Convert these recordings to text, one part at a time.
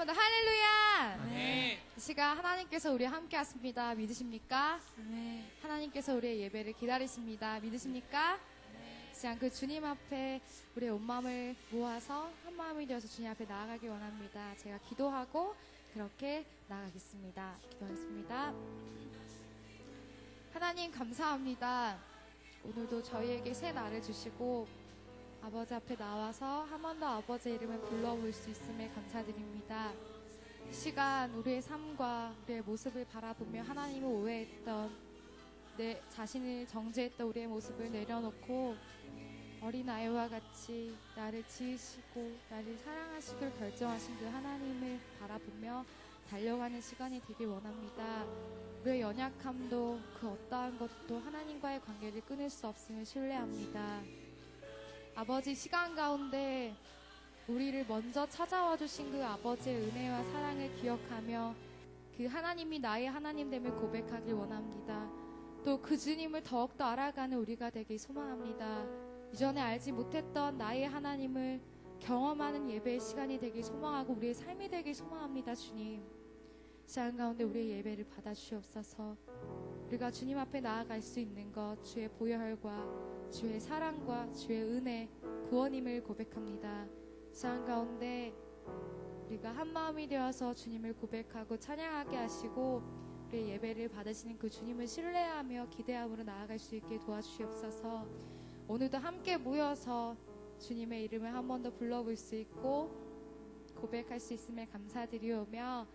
번 더 할렐루야. 네. 이 시간 하나님께서 우리와 함께 하십니다. 믿으십니까? 네. 하나님께서 우리의 예배를 기다리십니다. 믿으십니까? 이 시간 그 주님 앞에 우리의 온 마음을 모아서 한 마음이 되어서 주님 앞에 나아가길 원합니다. 제가 기도하고 그렇게 나아가겠습니다. 기도하겠습니다. 하나님 감사합니다. 오늘도 저희에게 새 날을 주시고 아버지 앞에 나와서 한 번 더 아버지의 이름을 불러볼 수 있음에 감사드립니다. 이 시간 우리의 삶과 우리의 모습을 바라보며 하나님을 오해했던 내 자신을 정죄했던 우리의 모습을 내려놓고 어린아이와 같이 나를 지으시고 나를 사랑하시기를 결정하신 그 하나님을 바라보며 달려가는 시간이 되길 원합니다. 우리의 연약함도 그 어떠한 것도 하나님과의 관계를 끊을 수 없음을 신뢰합니다. 아버지, 시간 가운데 우리를 먼저 찾아와 주신 그 아버지의 은혜와 사랑을 기억하며 그 하나님이 나의 하나님됨을 고백하길 원합니다. 또 그 주님을 더욱더 알아가는 우리가 되길 소망합니다. 이전에 알지 못했던 나의 하나님을 경험하는 예배의 시간이 되길 소망하고 우리의 삶이 되길 소망합니다. 주님, 시간 가운데 우리의 예배를 받아주시옵소서. 우리가 주님 앞에 나아갈 수 있는 것, 주의 보혈과 주의 사랑과 주의 은혜, 구원임을 고백합니다. 시간 가운데 우리가 한 마음이 되어서 주님을 고백하고 찬양하게 하시고 우리의 예배를 받으시는 그 주님을 신뢰하며 기대함으로 나아갈 수 있게 도와주시옵소서. 오늘도 함께 모여서 주님의 이름을 한 번 더 불러볼 수 있고 고백할 수 있음에 감사드리오며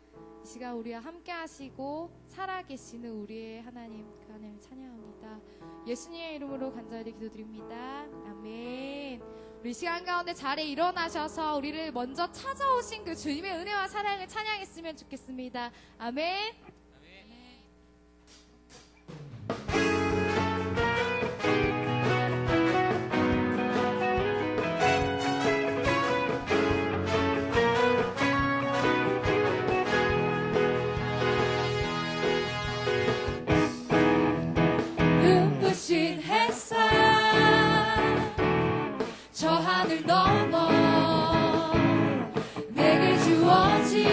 이 시간 우리와 함께 하시고 살아계시는 우리의 하나님, 그 하나님을 찬양합니다. 예수님의 이름으로 간절히 기도드립니다. 아멘. 우리 시간 가운데 자리에 일어나셔서 우리를 먼저 찾아오신 그 주님의 은혜와 사랑을 찬양했으면 좋겠습니다. 아멘. 눈부신 햇살 저 하늘 넘어 내게 주어진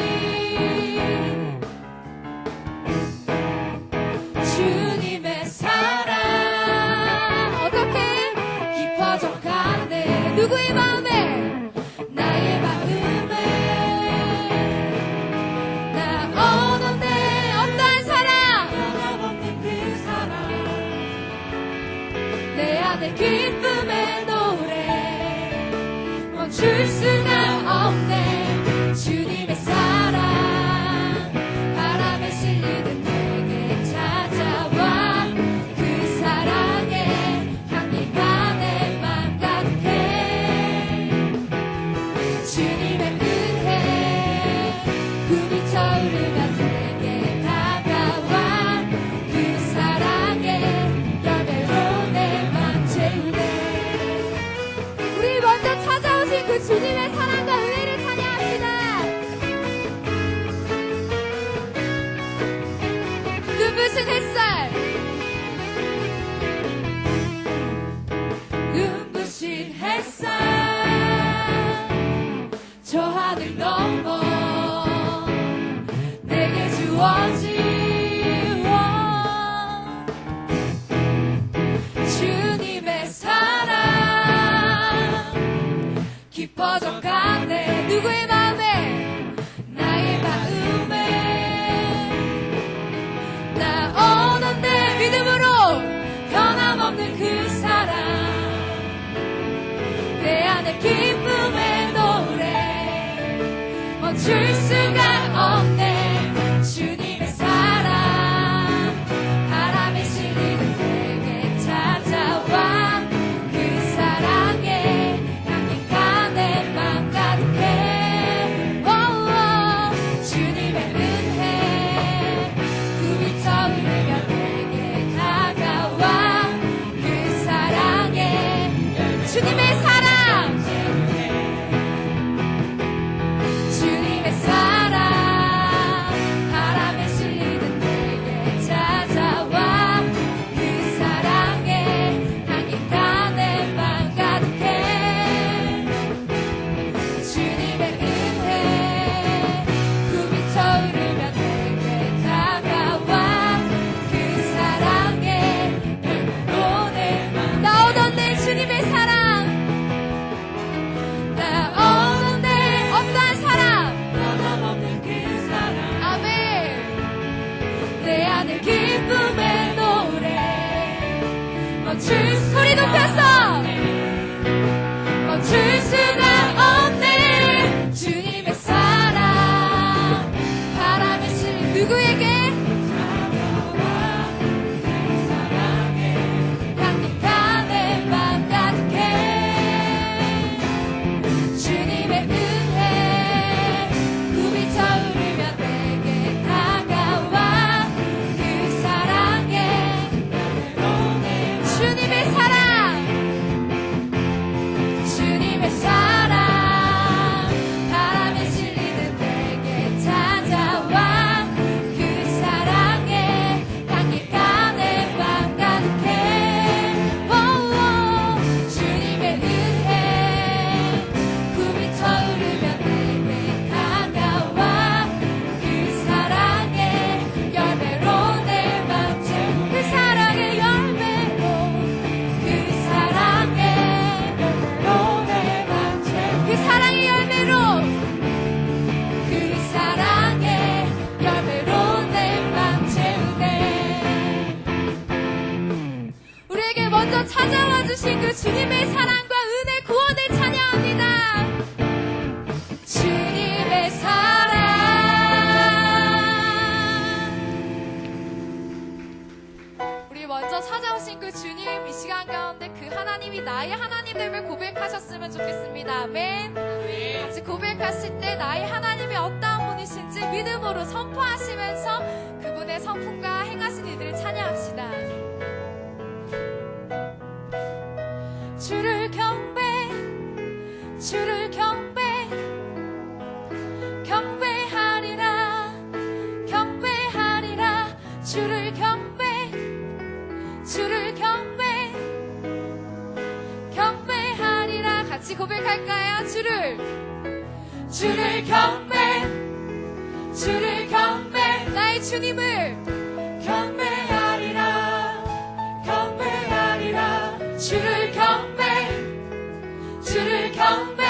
주님의 사랑 어떻게 깊어져 가네. 누구의 마음에 나의 마음에 나 얻었네. 어떠한 사랑 변함없는 그 사랑 내 안에 기쁨의 노래 멈출 수가 없네. 주님의 사랑 바람에 실리듯 내게 찾아와 그 사랑에 향기가 내 맘 가득해. 주님의 은혜 꿈이 차오르며 내게 다가와 그 사랑에 열매로 내 맘 채우네. 우리 먼저 찾아오신 그 주님의 사랑과 은혜를 찬양합니다. 눈부신 햇살 눈부신 햇살 저 하늘 넘어 내게 주어진 주님의 사랑 깊어져 가네. 누구의 마음에 나의 마음에 나 얻었네. 믿음으로 변함없는 그 사랑 내 안에 기쁨의 노래 멈출 수가 없네. 주님의 사랑 바람에 실리는 내게 찾아와 그 사랑에 향기가 내 맘 가득해. 주님의 은혜 꿈이 차오르며 내게 다가와 그 사랑에 주님의 사랑 주님의 사랑 하나님이 나의 하나님됨을 고백하셨으면 좋겠습니다. 아멘. 같이 고백하실 때 나의 하나님이 어떠한 분이신지 믿음으로 선포하시면서 그분의 성품과 행하신 일들을 찬양합시다. 주를 경배, 주를 경배, 경배하리라, 경배하리라. 주를 경배, 주를 경배, 경배하리라. 같이 고백할까요? 주를 경배, 주를 경배, 나의 주님을 경배하리라, 경배하리라. 주를 경배, 주를 경배.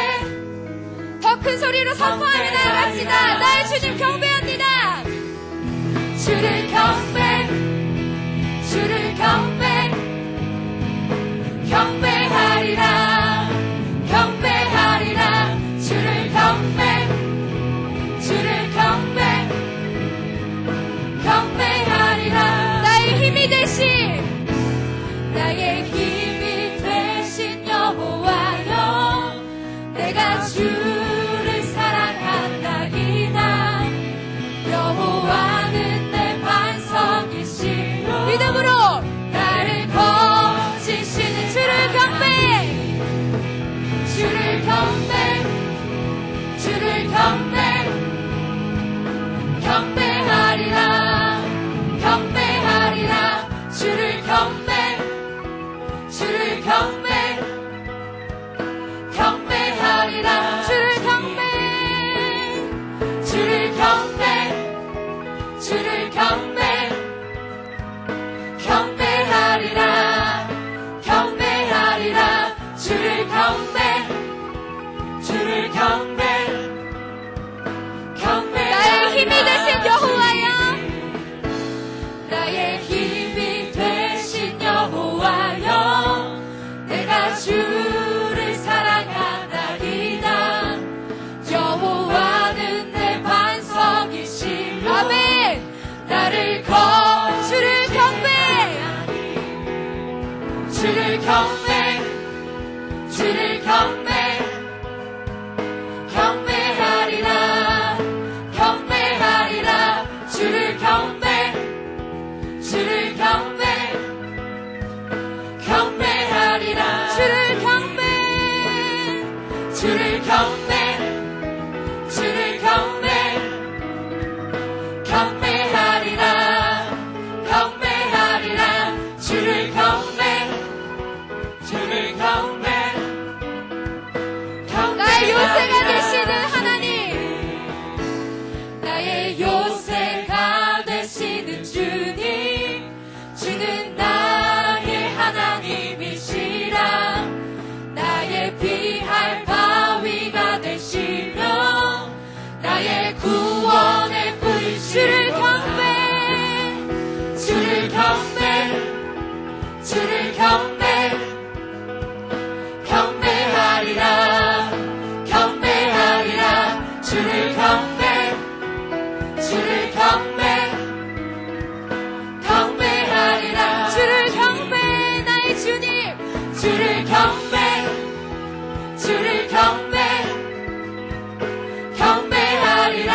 더 큰 소리로 선포하며 나아갑시다. 나의 주님 경배합니다. 주를 경배, 주를 경배, 경배하리라, 경배하리라. 주를 경배, 주를 경배, 경배하리라. 나의 힘이 되신, 나의 힘이 되신 여호와여, 내가 주를 사랑한다이다. 여호와는 내 반석이시로 믿음으로 나를 거지시는 주를 경배, 주를 경배, 주를 경배, 경배하리라, 경배하리라. 주를 경배, 주를 경배, 경배하리라. 주를 경배, 주를 경배, 주를 경배, 경배하리라, 경배하리라. 주를 경배, 주를 경배, 경배. 나의 힘이 되신 여호와여, 나의 힘이 되신 여호와여, 내가 주를 사랑한다이다. 여호와는 내 반석이시로 아멘. 나를 주를 경배, 주를 경배, 주를 경배, 경배하리라, 경배하리라. 주를 경배, 주를 경배, 경배하리라. 주를 경배, 주를 경배, 주를 경배, 경배하리라, 경배하리라. 주를 경배, 주를 경배, 경배. 나의 요새가 되시는 하나님, 나의 요새가 되시는 주님, 주는 나의 하나님이시라. 나의 피할 바위가 되시며 나의 구원의 뿌리. 주를 경배, 주를 경배, 주를 경배, 경배하리라, 경배하리라. 주를 경배, 주를 경배, 경배하리라. 주를 경배, 나의 주님. 주를 경배, 주를 경배, 경배하리라,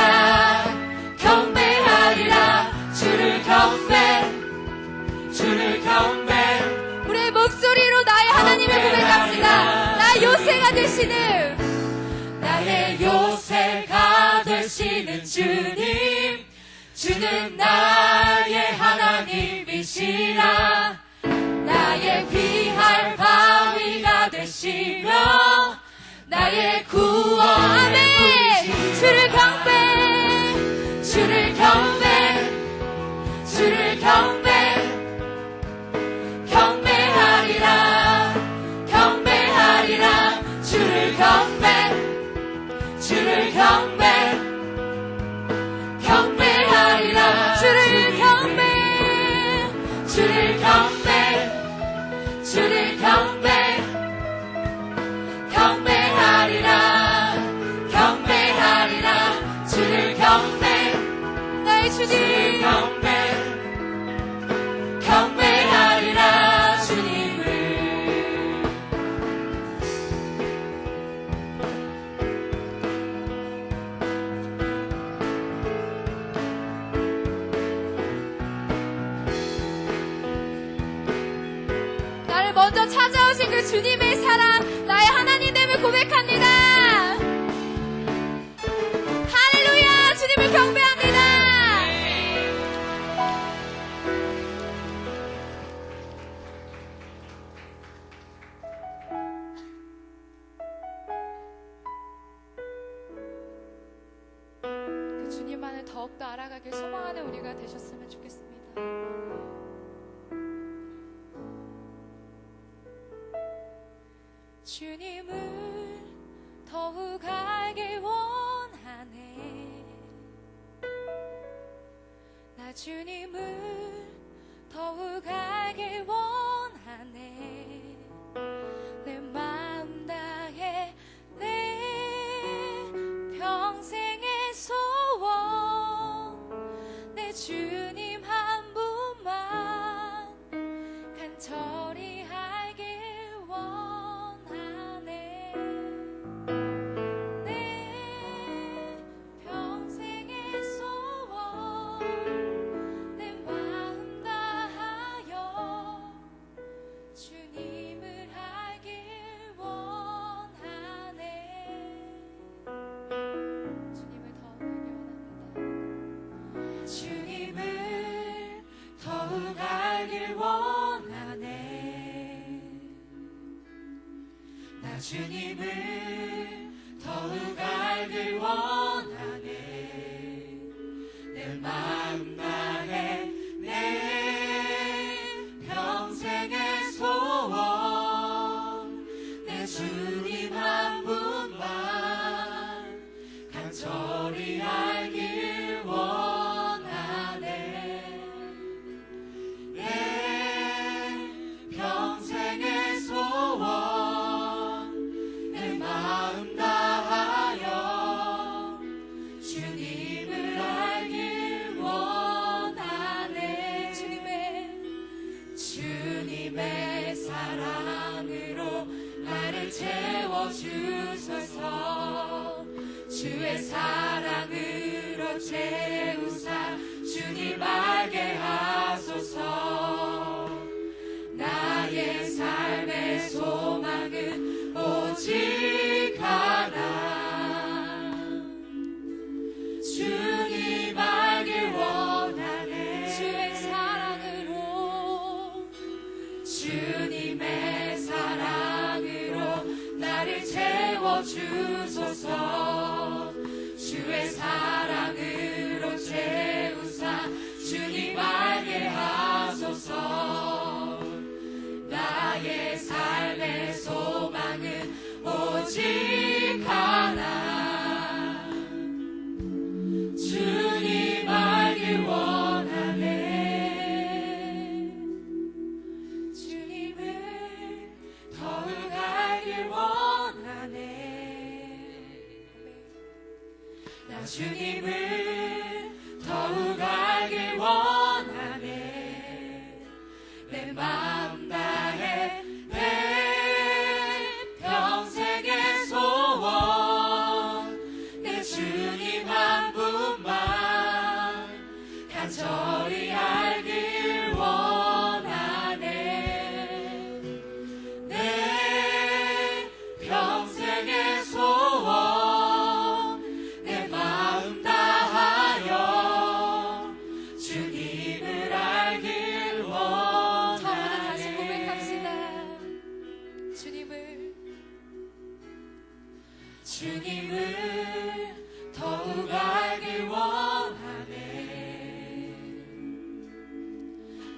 경배하리라. 주를 경배, 주를 경배. 우리의 목소리로 나의 하나님을 고백합시다. 나의 요새가 되시는, 나의 요새가 되시는 주님, 주는 나의 하나님이시라. 나의 피할 바위가 되시며 나의 구원. 아멘. 주를 경배, 주를 경배, 주를 경배, 경배하리라, 경배하리라. 주를 경배, 주를 경배, 경배하리라. 주를 경배, 주를 경배, 주를 경배, 경배하리라, 경배하리라. 주를 경배, 나의 주님 경배, 경배하리라. 주님을 먼저 찾아오신 그 주님의 사랑, 나의 하나님됨을 고백합니다. 할렐루야! 주님을 경배합니다. 그 주님만을 더욱더 알아가길 소망하는 우리가 되셨으면 좋겠습니다. 주님을 더욱 알길 원하네. 나 주님을 더욱 알길 원하네. 내 마음 다해 내 평생의 소원, 내 주님 한 분만 간절히 알길 원하네. 내 평생의 소원, 내 마음 다하여 주님을 알길 원하네. 주님을 더 알길 원합니다. 주님을 더욱 알길 원하네. 나 주님을 더욱 알길 원하네. 내 마음 다해 내 평생의 소원, 내 주님 한 분만 간절히 알길 원하네. 내 평생의 소원, 내 마음 다하여 주님을 알길 원하네. 주님의 사랑으로 나를 채워주소서. 주의 사랑으로 채우사 주님 알게 하소서. 나의 삶의 소망은 오직 하나, 주님 알길 원하네. 주의 사랑으로, 주님의 사랑으로 나를 채워주소서. 주의 사랑으로 채우사 주님 알게 하소서. 나의 삶의 소망은 오직 하나, 주님 알길 원하네. 주님을 더욱 알길 원하네. 나 주님을 더욱 알길 원하네. 내 마음 다해 내 평생의 소원, 내 주님 한 분만 간절히 알길 원하네. 내 평생의 소원, 내 마음 다하여 주님을 알길 원하네. 다시 고백합시다. 주님을 더욱 알길 원하네.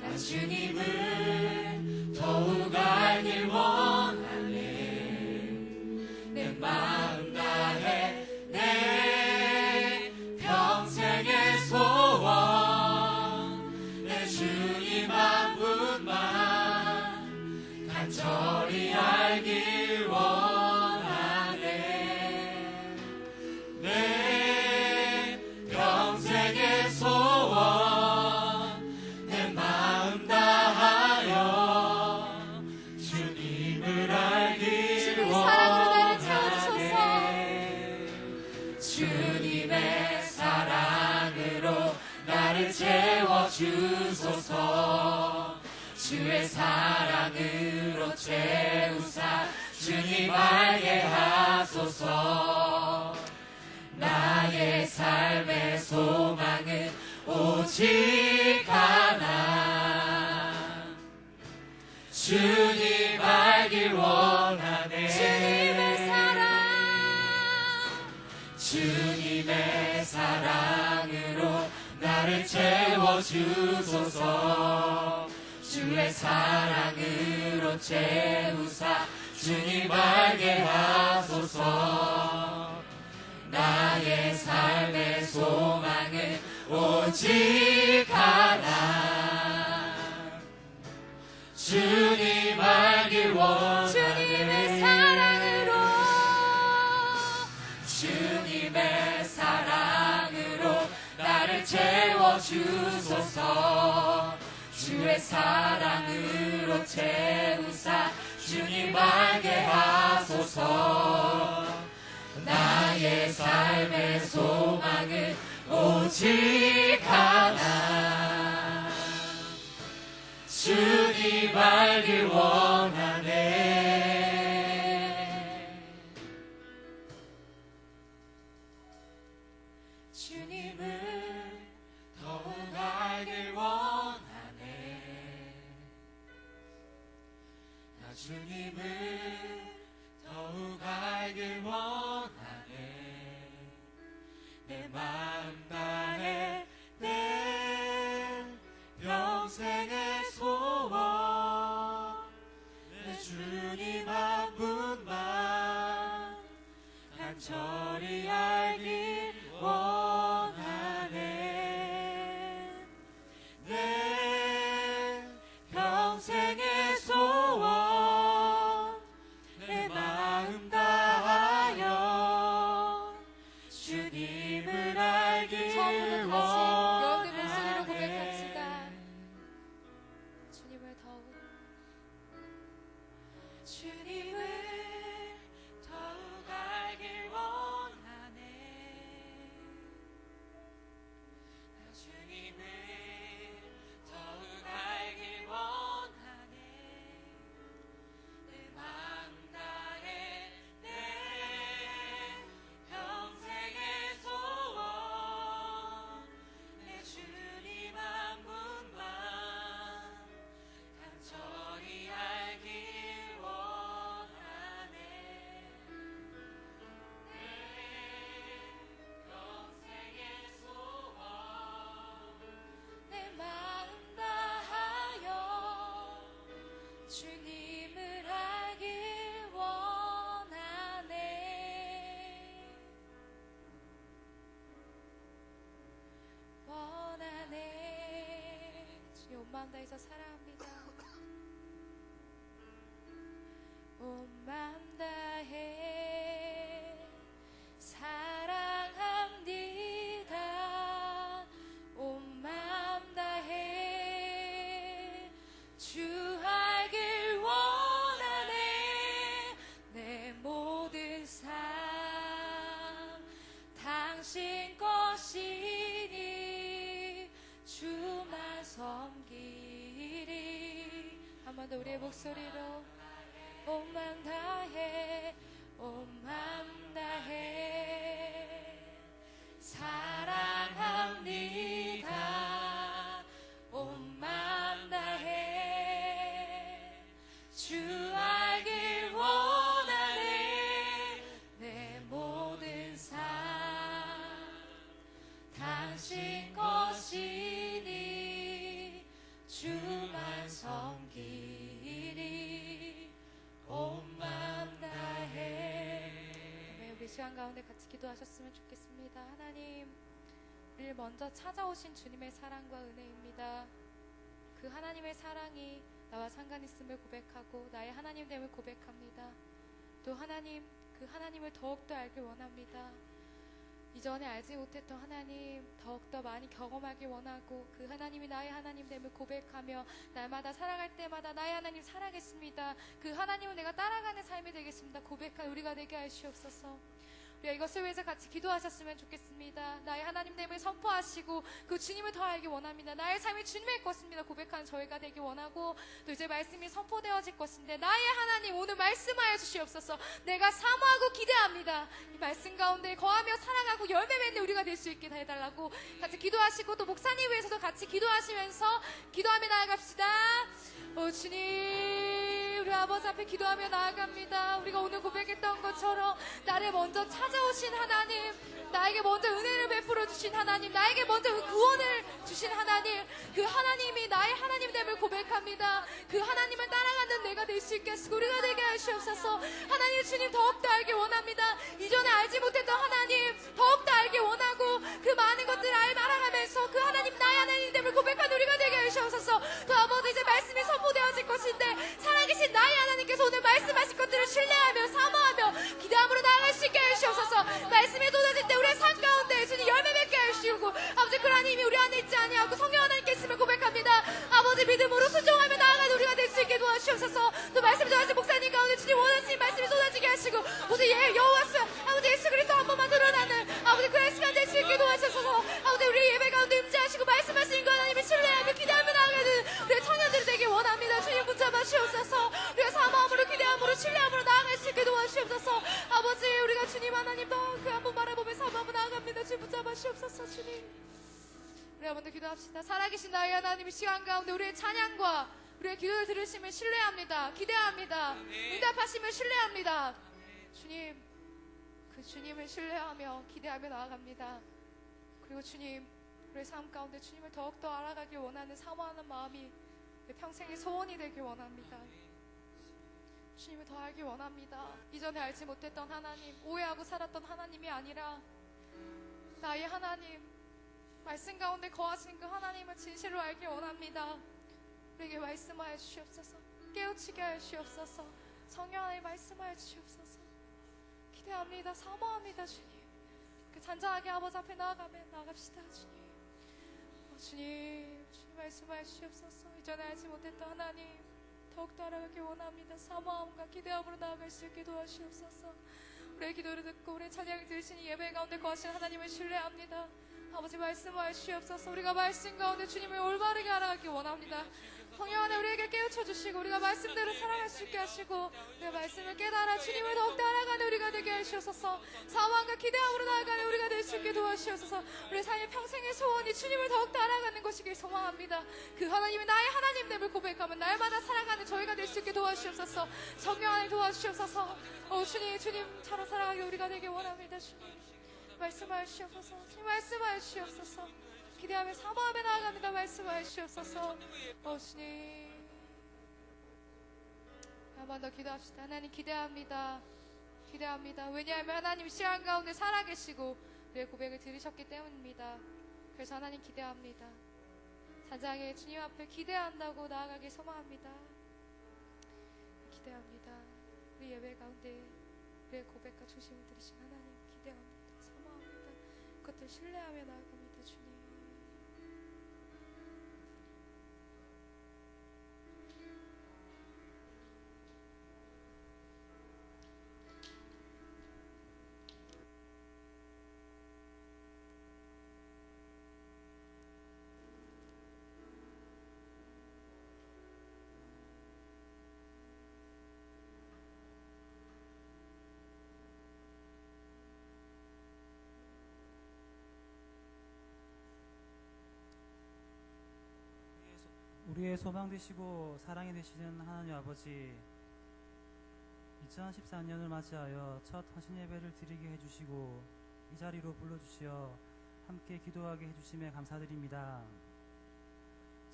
나 주님을 더욱 알길 원하네. 내 마음 다해 내 평생의 소원, 내 주님 한 분만 간절히 알길 원하네. 내 평생의 소원, 내 마음 다하여 주님을 알길 원하네. 주님의 사랑으로 나를 채워주소서. 주의 사랑으로 채우사 주님 알게 하소서. 나의 삶의 소망은 오직 하나, 주님 알길 원하네. 주님의 사랑, 주님의 사랑으로 나를 채워주소서. 주의 사랑으로 채우사 주님 알게 하소서. 나의 삶의 소망은 오직 하나, 주님 알길 원하네. 주님의 사랑으로, 주님의 사랑으로 나를 채워주소서. 주의 사랑으로 채우사 주님 알게 하소서. 나의 삶의 소망은 오직 하나, 주님 알길 원하네. 주님을 더욱 알길 원하네. 나 주님을 더욱 알길 원하네. 내 마음 다해 내 평생의 소원, 내 주님 한 분만 간절히 알길 원하네. 내 평생의 소원, 내 마음 다하여 주님을 알길 처음부터 다시 여러분의 목소리로 원하네. 고백합시다. 주님을 더욱 주님을 더욱 알길 원하네. 나 주님을 더욱 알길 원하네. 내 마음 다해 내 평생의 소원, 내 주님 한 분만 간절히 알길 원하네. 내 평생의 소원, 내 마음 다하여 주님을 알길 원하네. 원하네. 주님 온 마음 다해서 사랑합니다. 온 마음 다해 사랑합니다. 온 마음 다해 주 알길 원하네. 내 모든 삶 당신 것이니 주만 섬기리. 한 번 더 우리의 목소리로 온 마음 다해, 온 마음 다해 사랑합니다. 온 마음 다해 주 알길 원하네. 내 모든 삶 당신 것이니 주만 섬기리. 온 마음 다해. 아멘. 우리 시간 가운데 같이 기도하셨으면 좋겠습니다. 하나님, 우리를 먼저 찾아오신 주님의 사랑과 은혜입니다. 그 하나님의 사랑이 나와 상관 있음을 고백하고 나의 하나님됨을 고백합니다. 또 하나님, 그 하나님을 더욱더 알길 원합니다. 이전에 알지 못했던 하나님 더욱더 많이 경험하길 원하고 그 하나님이 나의 하나님됨을 고백하며 날마다 살아갈 때마다 나의 하나님 사랑했습니다. 그 하나님을 내가 따라가는 삶이 되겠습니다. 고백한 우리가 되게 하시옵소서. 우리가 이것을 위해서 같이 기도하셨으면 좋겠습니다. 나의 하나님됨을 선포하시고 그 주님을 더 알기 원합니다. 나의 삶이 주님의 것입니다 고백하는 저희가 되기 원하고, 또 이제 말씀이 선포되어질 것인데 나의 하나님 오늘 말씀하여 주시옵소서. 내가 사모하고 기대합니다. 이 말씀 가운데 거하며 살아가고 열매 맺는 우리가 될 수 있게 해달라고 같이 기도하시고, 또 목사님 위해서도 같이 기도하시면서 기도하며 나아갑시다. 주님, 우리 아버지 앞에 기도하며 나아갑니다. 우리가 오늘 고백했던 것처럼 나를 먼저 찾아오신 하나님, 나에게 먼저 은혜를 베풀어 주신 하나님, 나에게 먼저 구원을 주신 하나님, 그 하나님이 나의 하나님됨을 고백합니다. 그 하나님을 따라가는 내가 될 수 있게 하시고 우리가 되게 하시옵소서. 하나님 주님 더욱더 알기 원합니다. 이전에 알지 못했던 하나님 더욱더 알기 원하고, 그 많은 것들을 알아가면서 그 하나님 나의 하나님됨을 고백하는 우리가 되게 하시옵소서. 그 아버지 이제 말씀이 선포되어질 것인데 살아계신 나의 하나님께서 오늘 말씀하신 것들을 신뢰하며 사모하며 기대함으로 나아갈 수 있게 하시옵소서. 말씀이 쏟아질 때 우리의 삶 가운데 주님 열매 맺게 하시고, 아버지 그 하나님이 우리 안에 있지 아니하고 성령 하나님께 있음을 고백합니다. 아버지 믿음으로 순종하며 나아가는 우리가 될 수 있게 도와주시옵소서. 또 말씀 전하신 목사님 가운데 주님 원하시는 말씀이 쏟아지게 하시고, 오직 여호와스 아버지 예수 그리스도 한 번만 드러나는 아버지 그의 시간 될 수 있게 도와주셔서, 아버지 우리 예배 가운데 임재하시고 말씀하시는 것 하나님을 신뢰하며 기대하며 나아가는 우리 청년들이 되기 원합니다. 주님 붙잡아 주옵소서. 우리가 사모함으로 기대함으로 신뢰함으로 나아갈 수 있게 도와주옵소서. 아버지 우리가 주님 하나님 더 그 한 번 바라보며 사모하며 나아갑니다. 주님 붙잡아 주옵소서. 주님, 우리 한 번 더 기도합시다. 살아계신 나의 하나님, 이 시간 가운데 우리의 찬양과 우리의 기도를 들으심을 신뢰합니다. 기대합니다. 응답하심을 신뢰합니다. 주님, 그 주님을 신뢰하며 기대하며 나아갑니다. 그리고 주님, 우리의 삶 가운데 주님을 더욱더 알아가길 원하는 사모하는 마음이 내 평생의 소원이 되길 원합니다. 주님을 더 알기 원합니다. 이전에 알지 못했던 하나님, 오해하고 살았던 하나님이 아니라 나의 하나님, 말씀 가운데 거하시는 그 하나님을 진실로 알기 원합니다. 우리에게 말씀하여 주시옵소서. 깨우치게 하여 주시옵소서. 성령 안에 말씀하여 주시옵소서. 기대합니다. 사모합니다. 주님, 그 잔잔하게 아버지 앞에 나아갑시다. 주님, 주님 말씀하여 주시옵소서. 이전에 알지 못했던 하나님 더욱더 알아가기 원합니다. 사모함과 기대함으로 나아갈 수 있게 도와주시옵소서. 우리의 기도를 듣고 우리의 찬양을 들으시니 예배 가운데 거하신 하나님을 신뢰합니다. 아버지 말씀하여 주시옵소서. 우리가 말씀 가운데 주님을 올바르게 알아가기 원합니다. 성령 안에 우리에게 깨우쳐 주시고 우리가 말씀대로 살아갈 수 있게 하시고, 내 말씀을 깨달아 주님을 더욱더 알아가는 우리가 되게 하시옵소서. 사모함과 기대함으로 나아가는 우리가 될 수 있게 도와주시옵소서. 우리 삶의 평생의 소원이 주님을 더욱더 알아가는 것이길 소망합니다. 그 하나님이 나의 하나님됨을 고백하면 날마다 살아가는 저희가 될 수 있게 도와주시옵소서. 성령 안에 도와주시옵소서. 주님처럼 살아가기 우리가 되게 원합니다. 주님 말씀하여 주시옵소서. 주님 말씀하여 주시옵소서. 기대하며 사모하며 나아갑니다. 말씀하여 주시옵소서. 주님, 한 번 더 기도합시다. 하나님 기대합니다. 기대합니다. 왜냐하면 하나님 시간 가운데 살아계시고 우리의 고백을 들으셨기 때문입니다. 그래서 하나님 기대합니다. 잔잔하게 주님 앞에 기대한다고 나아가길 소망합니다. 기대합니다. 우리 예배 가운데 우리의 고백과 중심을 들으신 하나님 기대합니다. 사모합니다. 그것들 신뢰하며 나아갑니다. 주님, 우리의 소망 되시고 사랑이 되시는 하나님 아버지, 2014년을 맞이하여 첫 헌신 예배를 드리게 해주시고 이 자리로 불러주시어 함께 기도하게 해주심에 감사드립니다.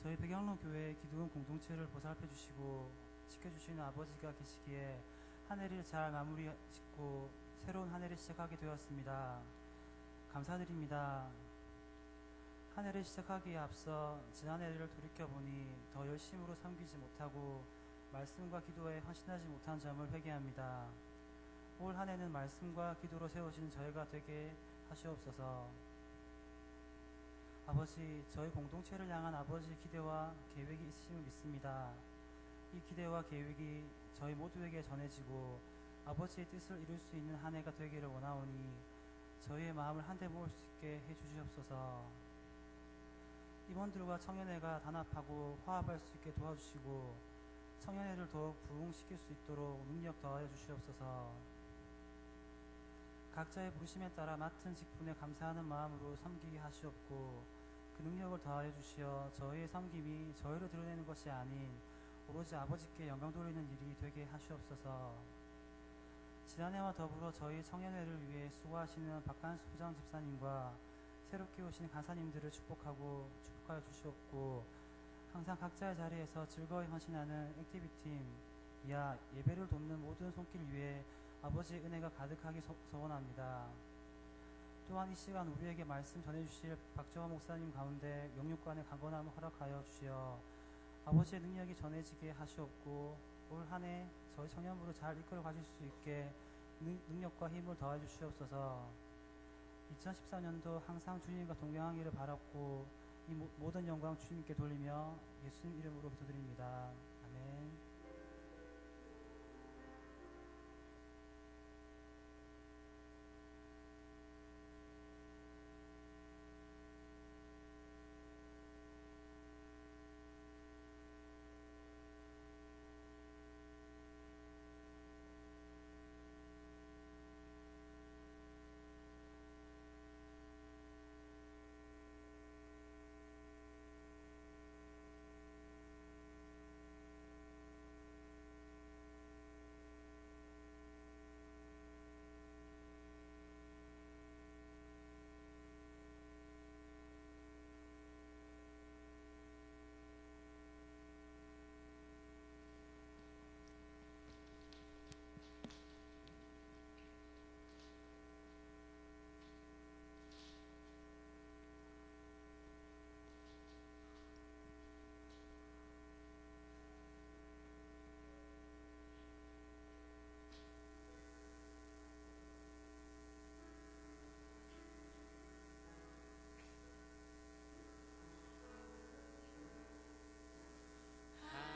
저희 백양로 교회 기도원 공동체를 보살펴 주시고 지켜주시는 아버지가 계시기에 한 해를 잘 마무리 짓고 새로운 한 해를 시작하게 되었습니다. 감사드립니다. 한 해를 시작하기에 앞서 지난 해를 돌이켜보니 더 열심으로 섬기지 못하고 말씀과 기도에 헌신하지 못한 점을 회개합니다. 올 한 해는 말씀과 기도로 세우신 저희가 되게 하시옵소서. 아버지, 저희 공동체를 향한 아버지의 기대와 계획이 있으심을 믿습니다. 이 기대와 계획이 저희 모두에게 전해지고 아버지의 뜻을 이룰 수 있는 한 해가 되기를 원하오니 저희의 마음을 한데 모을 수 있게 해주시옵소서. 임원들과 청년회가 단합하고 화합할 수 있게 도와주시고 청년회를 더욱 부흥시킬 수 있도록 능력 더하여 주시옵소서. 각자의 부르심에 따라 맡은 직분에 감사하는 마음으로 섬기게 하시옵고 그 능력을 더하여 주시어 저희의 섬김이 저희로 드러내는 것이 아닌 오로지 아버지께 영광 돌리는 일이 되게 하시옵소서. 지난해와 더불어 저희 청년회를 위해 수고하시는 박간수 부장 집사님과 새롭게 오신 간사님들을 축복하여 주시옵고 항상 각자의 자리에서 즐거이 헌신하는 액티비팀 이하 예배를 돕는 모든 손길 위에 아버지의 은혜가 가득하게 소원합니다. 또한 이 시간 우리에게 말씀 전해주실 박정화 목사님 가운데 영육간의 강건함을 허락하여 주시어 아버지의 능력이 전해지게 하시옵고 올 한 해 저희 청년부를 잘 이끌어 가실 수 있게 능력과 힘을 더해 주시옵소서. 2014년도 항상 주님과 동행하기를 바랐고 이 모든 영광 주님께 돌리며 예수님 이름으로 기도드립니다. 아멘.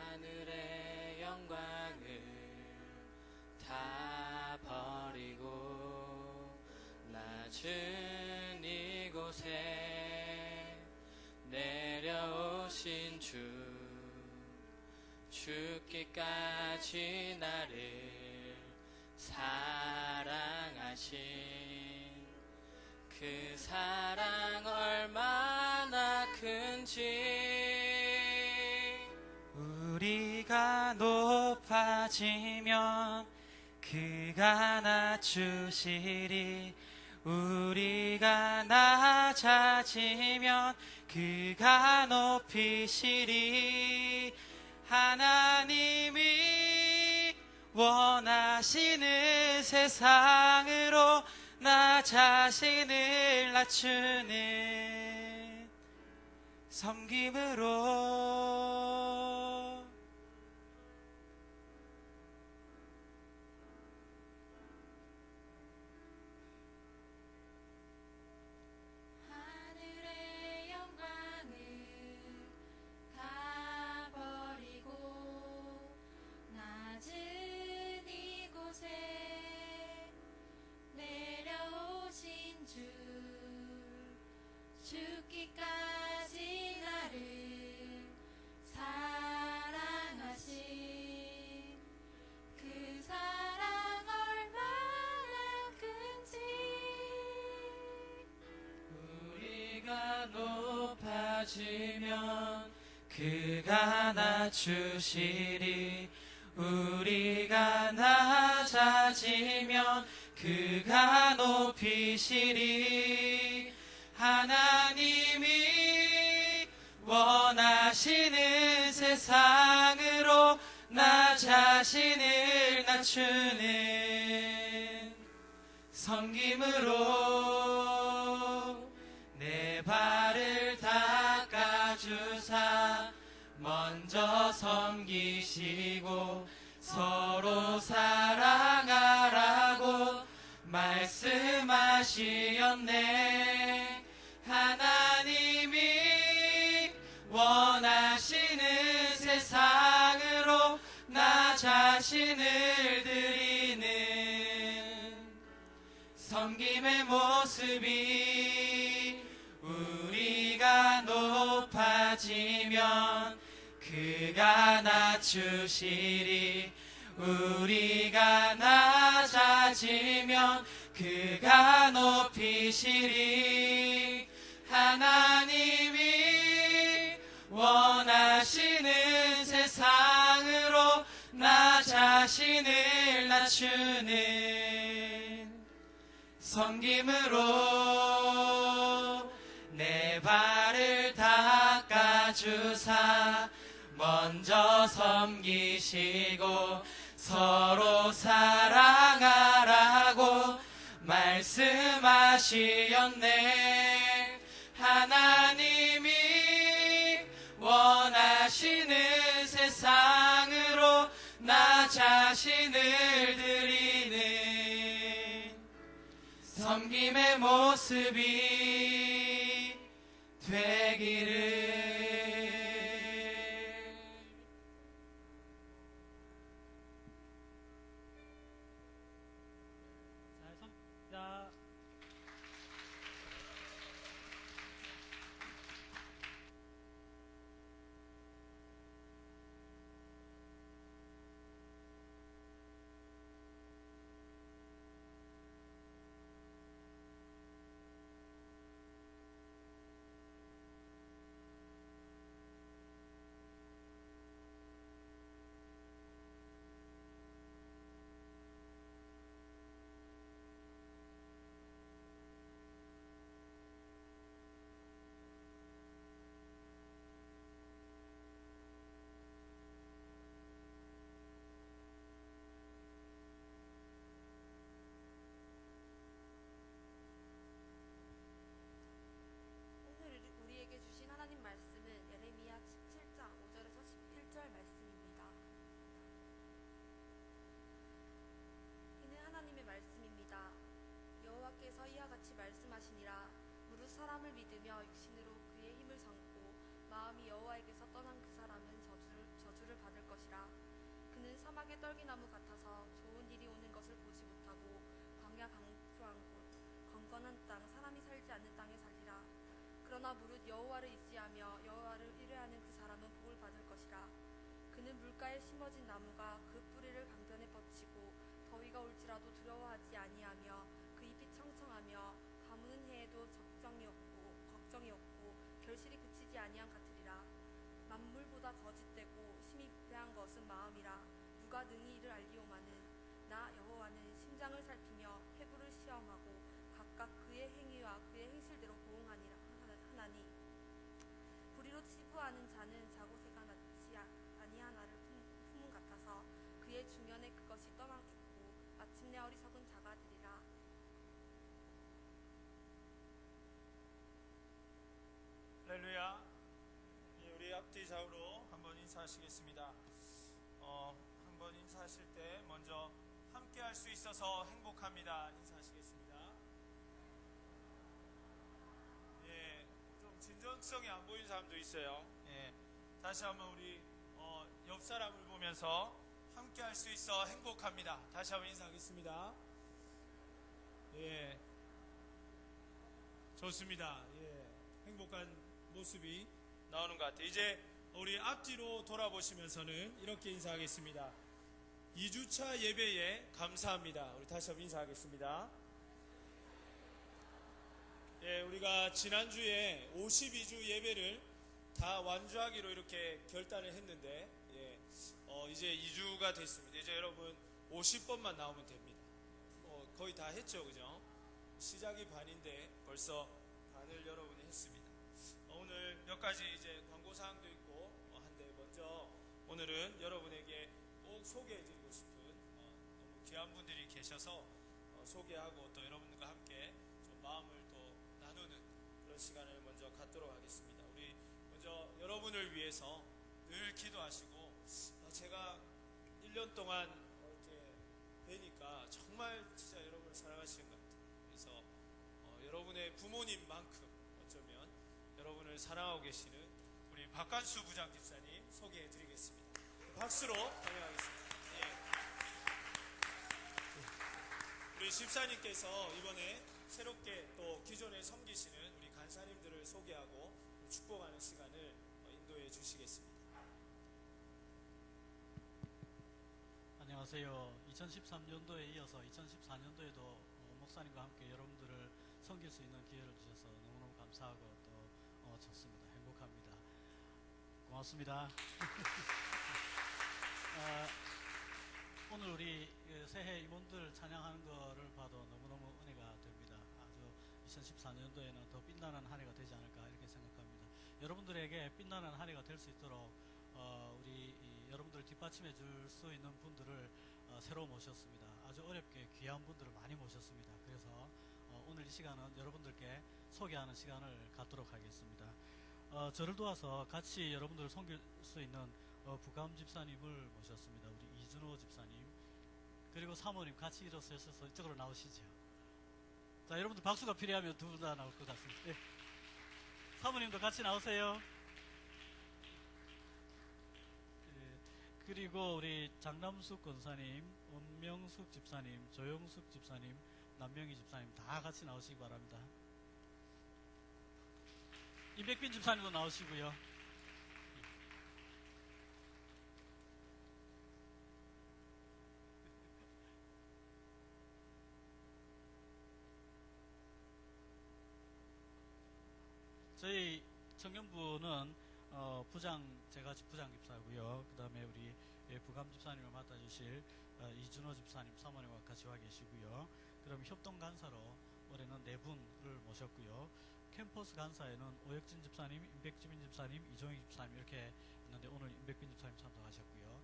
하늘의 영광을 다 버리고 낮은 이곳에 내려오신 주 죽기까지 나를 사랑하신 그 사랑 얼마나 큰지 우리가 높아지면 그가 낮추시리 우리가 낮아지면 그가 높이시리 하나님이 원하시는 세상으로 나 자신을 낮추는 섬김으로 하늘의 영광을 다 버리고 낮은 이곳에 내려오신 주 죽기까지 나를 사랑하신 그 사랑 얼마나 큰지 우리가 높아지면 그가 낮추시리 우리가 낮아지면 그가 높이시리 하나님이 원하시는 세상으로 나 자신을 낮추는 섬김으로 내 발을 닦아주사 먼저 섬기시고 서로 사랑하라고 말씀하시었네 하나님이 원하시는 세상으로 나 자신을 드리는 하나님의 모습이 우리가 높아지면 그가 낮추시리. 우리가 낮아지면 그가 높이시리. 하나님이 원하시는 세상으로 나 자신을 낮추는 섬김으로 내 발을 닦아주사 먼저 섬기시고 서로 사랑하라고 말씀하시었네. 하나님이 원하시는 세상으로 나 자신을 드리는 섬김의 모습이 되기를. 자, 오늘 우리에게 주신 하나님 말씀은 예레미야 17장 5절에서 11절 말씀입니다. 이는 하나님의 말씀입니다. 여호와께서 이와 같이 말씀하시니라. 무릇 사람을 믿으며 육신으로 그의 힘을 삼고 마음이 여호와에게서 떠난 그 사람은 저주를 받을 것이라. 그는 사막의 떨기나무 같아서 좋은 일이 오는 것을 보지 못하고 광야 강추한 곳 건건한 땅 사람이 살지 않는 땅에 살리라. 그러나 무릇 여호와를 의지하며 여호와를 의뢰하는 그 사람은 복을 받을 것이라. 그는 물가에 심어진 나무가 그 뿌리를 강변에 뻗치고 더위가 올지라도 두려워하지 아니하며 그 잎이 청청하며 가무는 해에도 걱정이 없고 결실이 그치지 아니한 같으리라. 만물보다 거짓되고 심히 부패한 것은 마음이라. 누가 능히 이를 알리오마는 나 여호와는 심장을 살피며 폐부를 시험하고 각각 그의 행위와 그의 행실대로 보응하니라 하나니. 불의로 치부하는 자는 자고새가 낫지 아니한 알을 품은 같아서 그의 중년에 그것이 떠나 죽고 마침내 어리석은 자가 되리라. 할렐루야. 우리 앞뒤 좌우로 한번 인사하시겠습니다. 한번 인사하실 때 먼저 함께 할 수 있어서 행복합니다. 인사하시겠습니다. 예, 좀 진정성이 안 보이는 사람도 있어요. 예, 다시 한번 우리 옆 사람을 보면서 함께 할 수 있어 행복합니다. 다시 한번 인사하겠습니다. 예, 좋습니다. 예, 행복한 모습이 나오는 것 같아요. 이제 우리 앞뒤로 돌아보시면서는 이렇게 인사하겠습니다. 2주차 예배에 감사합니다. 우리 다시 한번 인사하겠습니다. 예, 우리가 지난주에 52주 예배를 다 완주하기로 이렇게 결단을 했는데, 예, 이제 2주가 됐습니다. 이제 여러분 50번만 나오면 됩니다. 거의 다 했죠, 그죠? 시작이 반인데 벌써 반을 여러분이 했습니다. 오늘 몇 가지 이제 광고사항도 있고 한데, 먼저 오늘은 여러분에게 꼭 소개해드리고 싶은 너무 귀한 분들이 계셔서 소개하고 또 여러분들과 함께 좀 마음을 또 나누는 그런 시간을 먼저 갖도록 하겠습니다. 우리 먼저 여러분을 위해서 늘 기도하시고, 제가 1년 동안 이렇게 뵈니까 정말 진짜 여러분을 사랑하시는 것 같아요. 그래서 여러분의 부모님만큼 어쩌면 여러분을 사랑하고 계시는 우리 박관수 부장 집사님 소개해드리겠습니다. 박수로 환영하겠습니다. 예. 우리 집사님께서 이번에 새롭게 또 기존에 섬기시는 우리 간사님들을 소개하고 축복하는 시간을 인도해 주시겠습니다. 안녕하세요. 2013년도에 이어서 2014년도에도 목사님과 함께 여러분들을 섬길 수 있는 기회를 주셔서 너무너무 감사하고 또 좋습니다. 행복합니다. 고맙습니다. 오늘 우리 새해 임원들 찬양하는 거를 봐도 너무너무 은혜가 됩니다. 아주 2014년도에는 더 빛나는 한 해가 되지 않을까 이렇게 생각합니다. 여러분들에게 빛나는 한 해가 될 수 있도록 우리 여러분들을 뒷받침해 줄 수 있는 분들을 새로 모셨습니다. 아주 어렵게 귀한 분들을 많이 모셨습니다. 그래서 오늘 이 시간은 여러분들께 소개하는 시간을 갖도록 하겠습니다. 저를 도와서 같이 여러분들을 섬길 수 있는 부감 집사님을 모셨습니다. 우리 이준호 집사님 그리고 사모님 같이 일어서셔서 이쪽으로 나오시죠. 자, 여러분들 박수가 필요하면 두 분 다 나올 것 같습니다. 네. 사모님도 같이 나오세요. 네. 그리고 우리 장남숙 권사님, 엄명숙 집사님, 조영숙 집사님, 남명희 집사님 다 같이 나오시기 바랍니다. 임백빈 집사님도 나오시고요. 저희 청년부는 제가 부장 집사고요. 그 다음에 우리 부감 집사님을 맡아주실 이준호 집사님 사모님과 같이 와 계시고요. 그럼 협동 간사로 올해는 4분을 모셨고요. 캠퍼스 간사에는 오혁진 집사님, 임백지민 집사님, 이종희 집사님 이렇게 있는데 오늘 임백빈 집사님 참석하셨고요.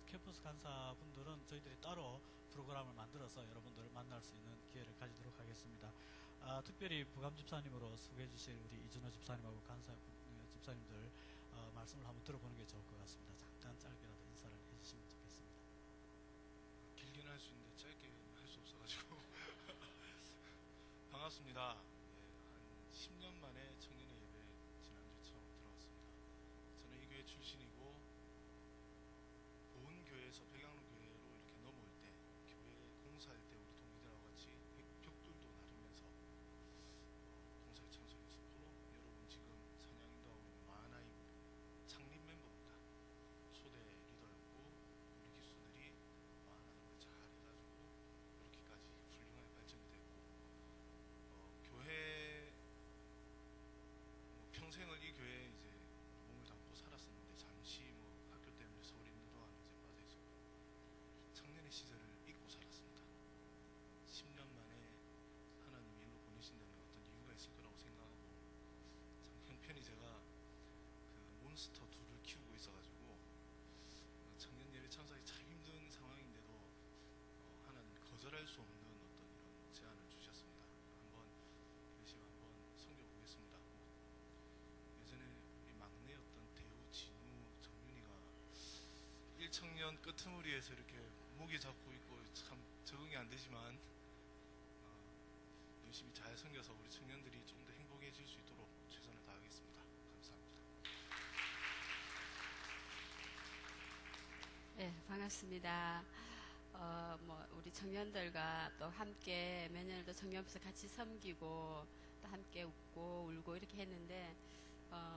캠퍼스 간사분들은 저희들이 따로 프로그램을 만들어서 여러분들을 만날 수 있는 기회를 가지도록 하겠습니다. 특별히 부감 집사님으로 소개해 주실 우리 이준호 집사님하고 간사 집사님들 말씀을 한번 들어보는 게 좋을 것 같습니다. 잠깐 짧게라도 인사를 해주시면 좋겠습니다. 길게는 할 수 있는데 짧게 할 수 없어가지고 반갑습니다. 한 10년 만에 청년의 예배 지난주 처음 들어왔습니다. 저는 이 교회 출신이고 보은교회에서 백양로교회로 이렇게 넘어올 때 교회 공사할 때 우리 동기들하고 같이 벽돌도 나르면서 공사에 참석했었고 여러분 지금 찬양 인도하고 있는 마하나임 창립 멤버입니다. 초대 리더였고 우리 기수들이 마하나임을 잘 해가지고 이렇게까지 훌륭하게 발전이 됐고 교회 평생을 이 교회에 이제 몸을 담고 살았었는데 잠시 학교 때문에 서울 있는 동안 이제 빠져 있었고 청년의 시절을 잊고 살았습니다. 10년 만에 하나님이 일로 보내신다는 어떤 이유가 있을 거라고 생각하고 참 형편이 제가 그 몬스터 둘을 키우고 있어가지고 청년 예배 참석이 참 힘든 상황인데도 하나님 거절할 수 없는 어떤 이런 제안을 주셨습니다. 한번 열심히 한번 섬겨보겠습니다. 예전에 우리 막내였던 대우, 진우, 정윤이가 1청년 끄트머리에서 이렇게 목이 잡고 있고 참 적응이 안 되지만 열심히 잘 섬겨서 우리 청년들이 좀 더 행복해질 수 있도록 최선을 다하겠습니다. 감사합니다. 네, 반갑습니다. 우리 청년들과 또 함께 몇 년을 또 청년부에서 같이 섬기고 또 함께 웃고 울고 이렇게 했는데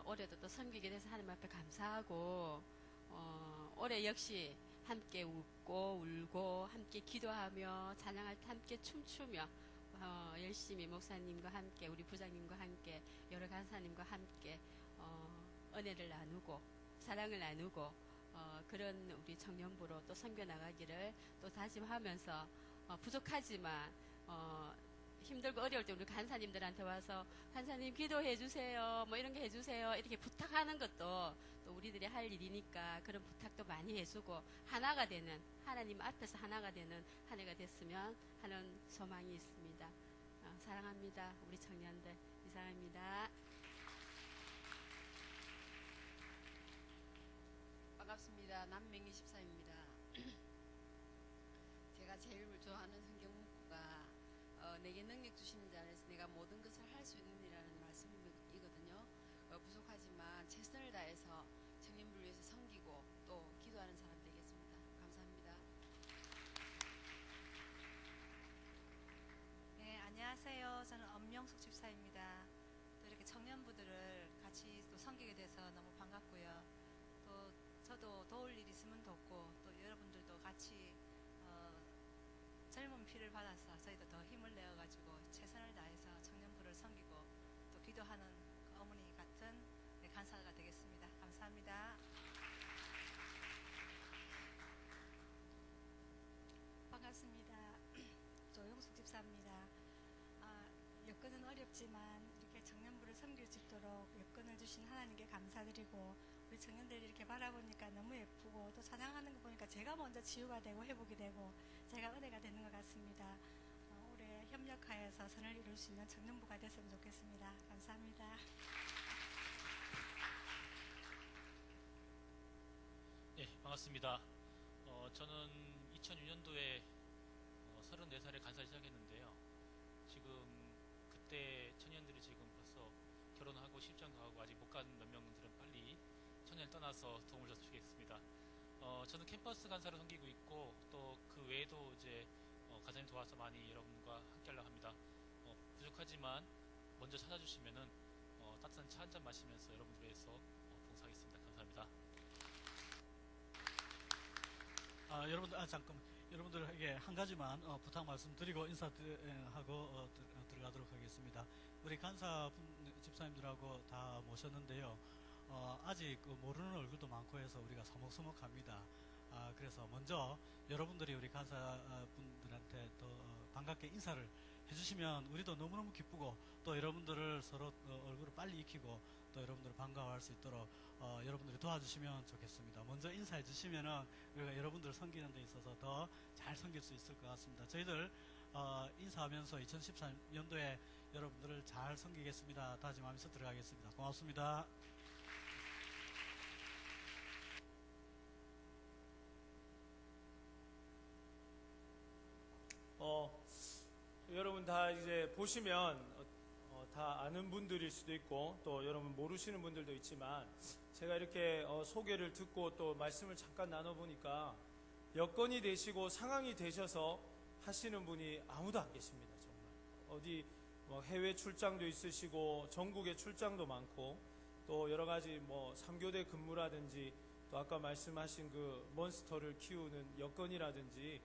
올해도 또 섬기게 돼서 하나님 앞에 감사하고 올해 역시 함께 웃고 울고 함께 기도하며 찬양할 때 함께 춤추며 열심히 목사님과 함께 우리 부장님과 함께 여러 간사님과 함께 은혜를 나누고 사랑을 나누고 그런 우리 청년부로 또 섬겨 나가기를 또 다짐하면서 부족하지만 힘들고 어려울 때 우리 간사님들한테 와서 간사님 기도해 주세요 뭐 이런 게 해주세요 이렇게 부탁하는 것도 또 우리들이 할 일이니까 그런 부탁도 많이 해주고 하나가 되는 하나님 앞에서 하나가 되는 한 해가 됐으면 하는 소망이 있습니다. 사랑합니다. 우리 청년들 이상입니다. 반갑습니다. 남명희 집사입니다. 제가 제일 좋아하는 성경 문구가 내게 능력 주시는 자 안에서 내가 모든 것을 할 수 있느니라는 말씀이거든요. 부족하지만 최선을 다해서 청년부를 위해서 섬기고 또 기도하는 사람 되겠습니다. 감사합니다. 네, 안녕하세요. 감사입니다. 또 이렇게 청년부들을 같이 또 섬기게 돼서 너무 반갑고요. 또 저도 도울 일 있으면 돕고 또 여러분들도 같이 젊은 피를 받아서 저희도 더 힘을 내어가지고 최선을 다해서 청년부를 섬기고 또 기도하는 그 어머니 같은 간사가 되겠습니다. 감사합니다. 반갑습니다. 조용숙 집사입니다. 여건은 어렵지만 이렇게 청년부를 섬길 수 있도록 여건을 주신 하나님께 감사드리고 우리 청년들이 이렇게 바라보니까 너무 예쁘고 또 찬양하는 거 보니까 제가 먼저 치유가 되고 회복이 되고 제가 은혜가 되는 것 같습니다. 올해 협력하여서 선을 이룰 수 있는 청년부가 됐으면 좋겠습니다. 감사합니다. 네, 반갑습니다. 저는 2006년도에 34살에 간사를 시작했는데요. 지금 그때 청년들이 지금 벌써 결혼하고 시집장도 하고 아직 못 간 몇 명들은 빨리 청년을 떠나서 도움을 줬으면 좋겠습니다. 저는 캠퍼스 간사를 섬기고 있고 또 그 외에도 이제 가정을 도와서 많이 여러분과 함께 하려고 합니다. 부족하지만 먼저 찾아주시면은 따뜻한 차 한잔 마시면서 여러분들 위해서 봉사하겠습니다. 감사합니다. 여러분들에게 한 가지만 부탁 말씀드리고 인사하고 들어가도록 하겠습니다. 우리 간사 집사님들하고 다 모셨는데요. 아직 모르는 얼굴도 많고 해서 우리가 서먹서먹합니다. 그래서 먼저 여러분들이 우리 간사분들한테 더 반갑게 인사를 해주시면 우리도 너무너무 기쁘고 또 여러분들을 서로 얼굴을 빨리 익히고 또 여러분들을 반가워할 수 있도록 여러분들이 도와주시면 좋겠습니다. 먼저 인사해 주시면은 우리가 여러분들을 섬기는 데 있어서 더 잘 섬길 수 있을 것 같습니다. 저희들 인사하면서 2014년도에 여러분들을 잘 섬기겠습니다. 다짐하면서 들어가겠습니다. 고맙습니다. 여러분 다 이제 보시면 다 아는 분들일 수도 있고 또 여러분 모르시는 분들도 있지만 제가 이렇게 소개를 듣고 또 말씀을 잠깐 나눠보니까 여건이 되시고 상황이 되셔서 하시는 분이 아무도 안 계십니다. 정말 어디 해외 출장도 있으시고 전국에 출장도 많고 또 여러 가지 3교대 근무라든지 또 아까 말씀하신 그 몬스터를 키우는 여건이라든지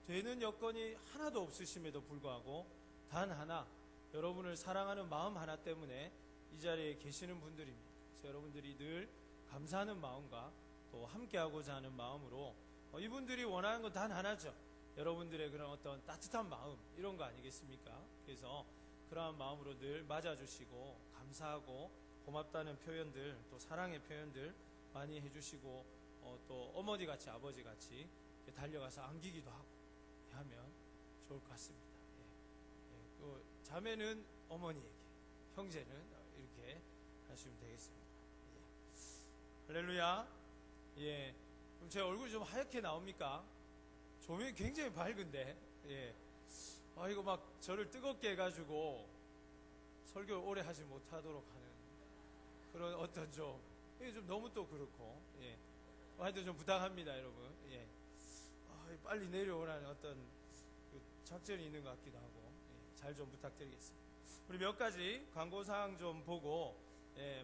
되는 여건이 하나도 없으심에도 불구하고 단 하나 여러분을 사랑하는 마음 하나 때문에 이 자리에 계시는 분들입니다. 그래서 여러분들이 늘 감사하는 마음과 또 함께하고자 하는 마음으로 이분들이 원하는 건 단 하나죠. 여러분들의 그런 어떤 따뜻한 마음 이런 거 아니겠습니까? 그래서 그러한 마음으로 늘 맞아주시고 감사하고 고맙다는 표현들 또 사랑의 표현들 많이 해주시고 또 어머니같이 아버지같이 달려가서 안기기도 하고 하면 좋을 것 같습니다. 또 자매는 어머니에게, 형제는 이렇게 하시면 되겠습니다. 할렐루야. 그럼 제 얼굴이 좀 하얗게 나옵니까? 조명이 굉장히 밝은데, 이거 막 저를 뜨겁게 해가지고 설교를 오래 하지 못하도록 하는 그런 어떤 이게 좀 너무 또 그렇고, 하여튼 좀 부탁합니다, 여러분. 빨리 내려오라는 어떤 그 작전이 있는 것 같기도 하고, 잘 좀 부탁드리겠습니다. 우리 몇 가지 광고사항 좀 보고,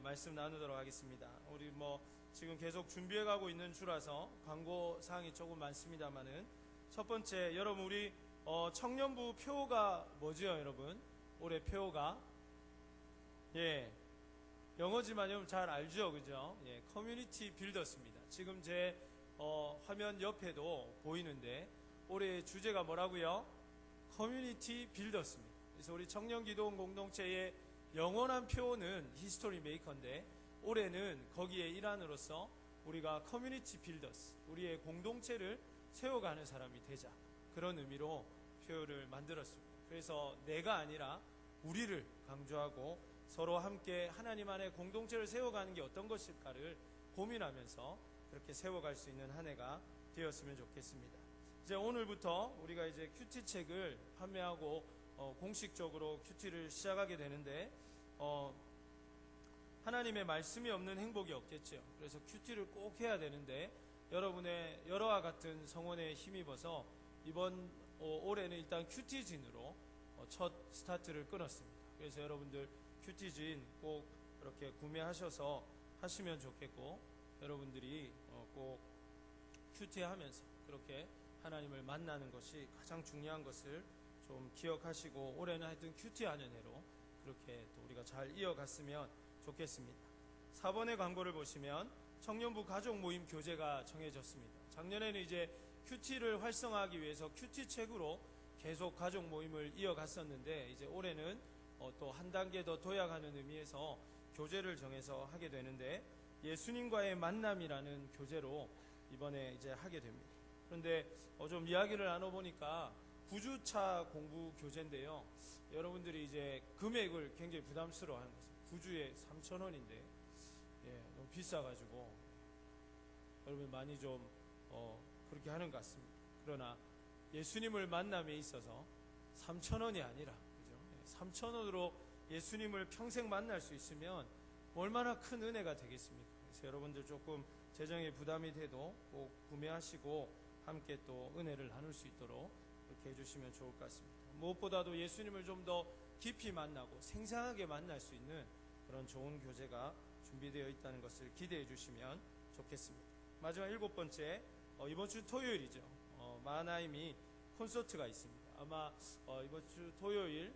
말씀 나누도록 하겠습니다. 우리 지금 계속 준비해가고 있는 주라서 광고사항이 조금 많습니다만은, 첫 번째, 여러분, 우리, 청년부 표가 뭐죠, 여러분? 올해 표가? 영어지만 여러분 잘 알죠, 그죠? 커뮤니티 빌더스입니다. 지금 제, 화면 옆에도 보이는데, 올해 주제가 뭐라고요? 커뮤니티 빌더스입니다. 그래서 우리 청년기도원 공동체의 영원한 표는 히스토리 메이커인데 올해는 거기에 일환으로서 우리가 커뮤니티 빌더스, 우리의 공동체를 세워가는 사람이 되자, 그런 의미로 표를 만들었습니다. 그래서 내가 아니라 우리를 강조하고 서로 함께 하나님 안에 공동체를 세워가는 게 어떤 것일까를 고민하면서 그렇게 세워갈 수 있는 한 해가 되었으면 좋겠습니다. 이제 오늘부터 우리가 이제 큐티 책을 판매하고 공식적으로 큐티를 시작하게 되는데, 하나님의 말씀이 없는 행복이 없겠죠. 그래서 큐티를 꼭 해야 되는데 여러분의 여러와 같은 성원에 힘입어서 이번 올해는 일단 큐티진으로 첫 스타트를 끊었습니다. 그래서 여러분들 큐티진 꼭 이렇게 구매하셔서 하시면 좋겠고, 여러분들이 꼭 큐티하면서 그렇게 하나님을 만나는 것이 가장 중요한 것을 좀 기억하시고, 올해는 하여튼 큐티하는 해로 그렇게 또 우리가 잘 이어갔으면 좋겠습니다. 4번의 광고를 보시면 청년부 가족 모임 교재가 정해졌습니다. 작년에는 이제 큐티를 활성화하기 위해서 큐티 책으로 계속 가족 모임을 이어갔었는데, 이제 올해는 또 한 단계 더 도약하는 의미에서 교재를 정해서 하게 되는데, 예수님과의 만남이라는 교재로 이번에 이제 하게 됩니다. 그런데 좀 이야기를 나눠보니까 9주차 공부 교재인데요. 여러분들이 이제 금액을 굉장히 부담스러워하는 것입니다. 9주에 3,000원인데 너무 비싸가지고 여러분 많이 좀 그렇게 하는 것 같습니다. 그러나 예수님을 만남에 있어서 3,000원이 아니라, 그죠? 3,000원으로 예수님을 평생 만날 수 있으면 얼마나 큰 은혜가 되겠습니까? 그래서 여러분들 조금 재정에 부담이 돼도 꼭 구매하시고 함께 또 은혜를 나눌 수 있도록 그렇게 해주시면 좋을 것 같습니다. 무엇보다도 예수님을 좀 더 깊이 만나고 생생하게 만날 수 있는 그런 좋은 교재가 준비되어 있다는 것을 기대해 주시면 좋겠습니다. 마지막 7번째, 이번 주 토요일이죠. 마하나임이 콘서트가 있습니다. 아마 이번 주 토요일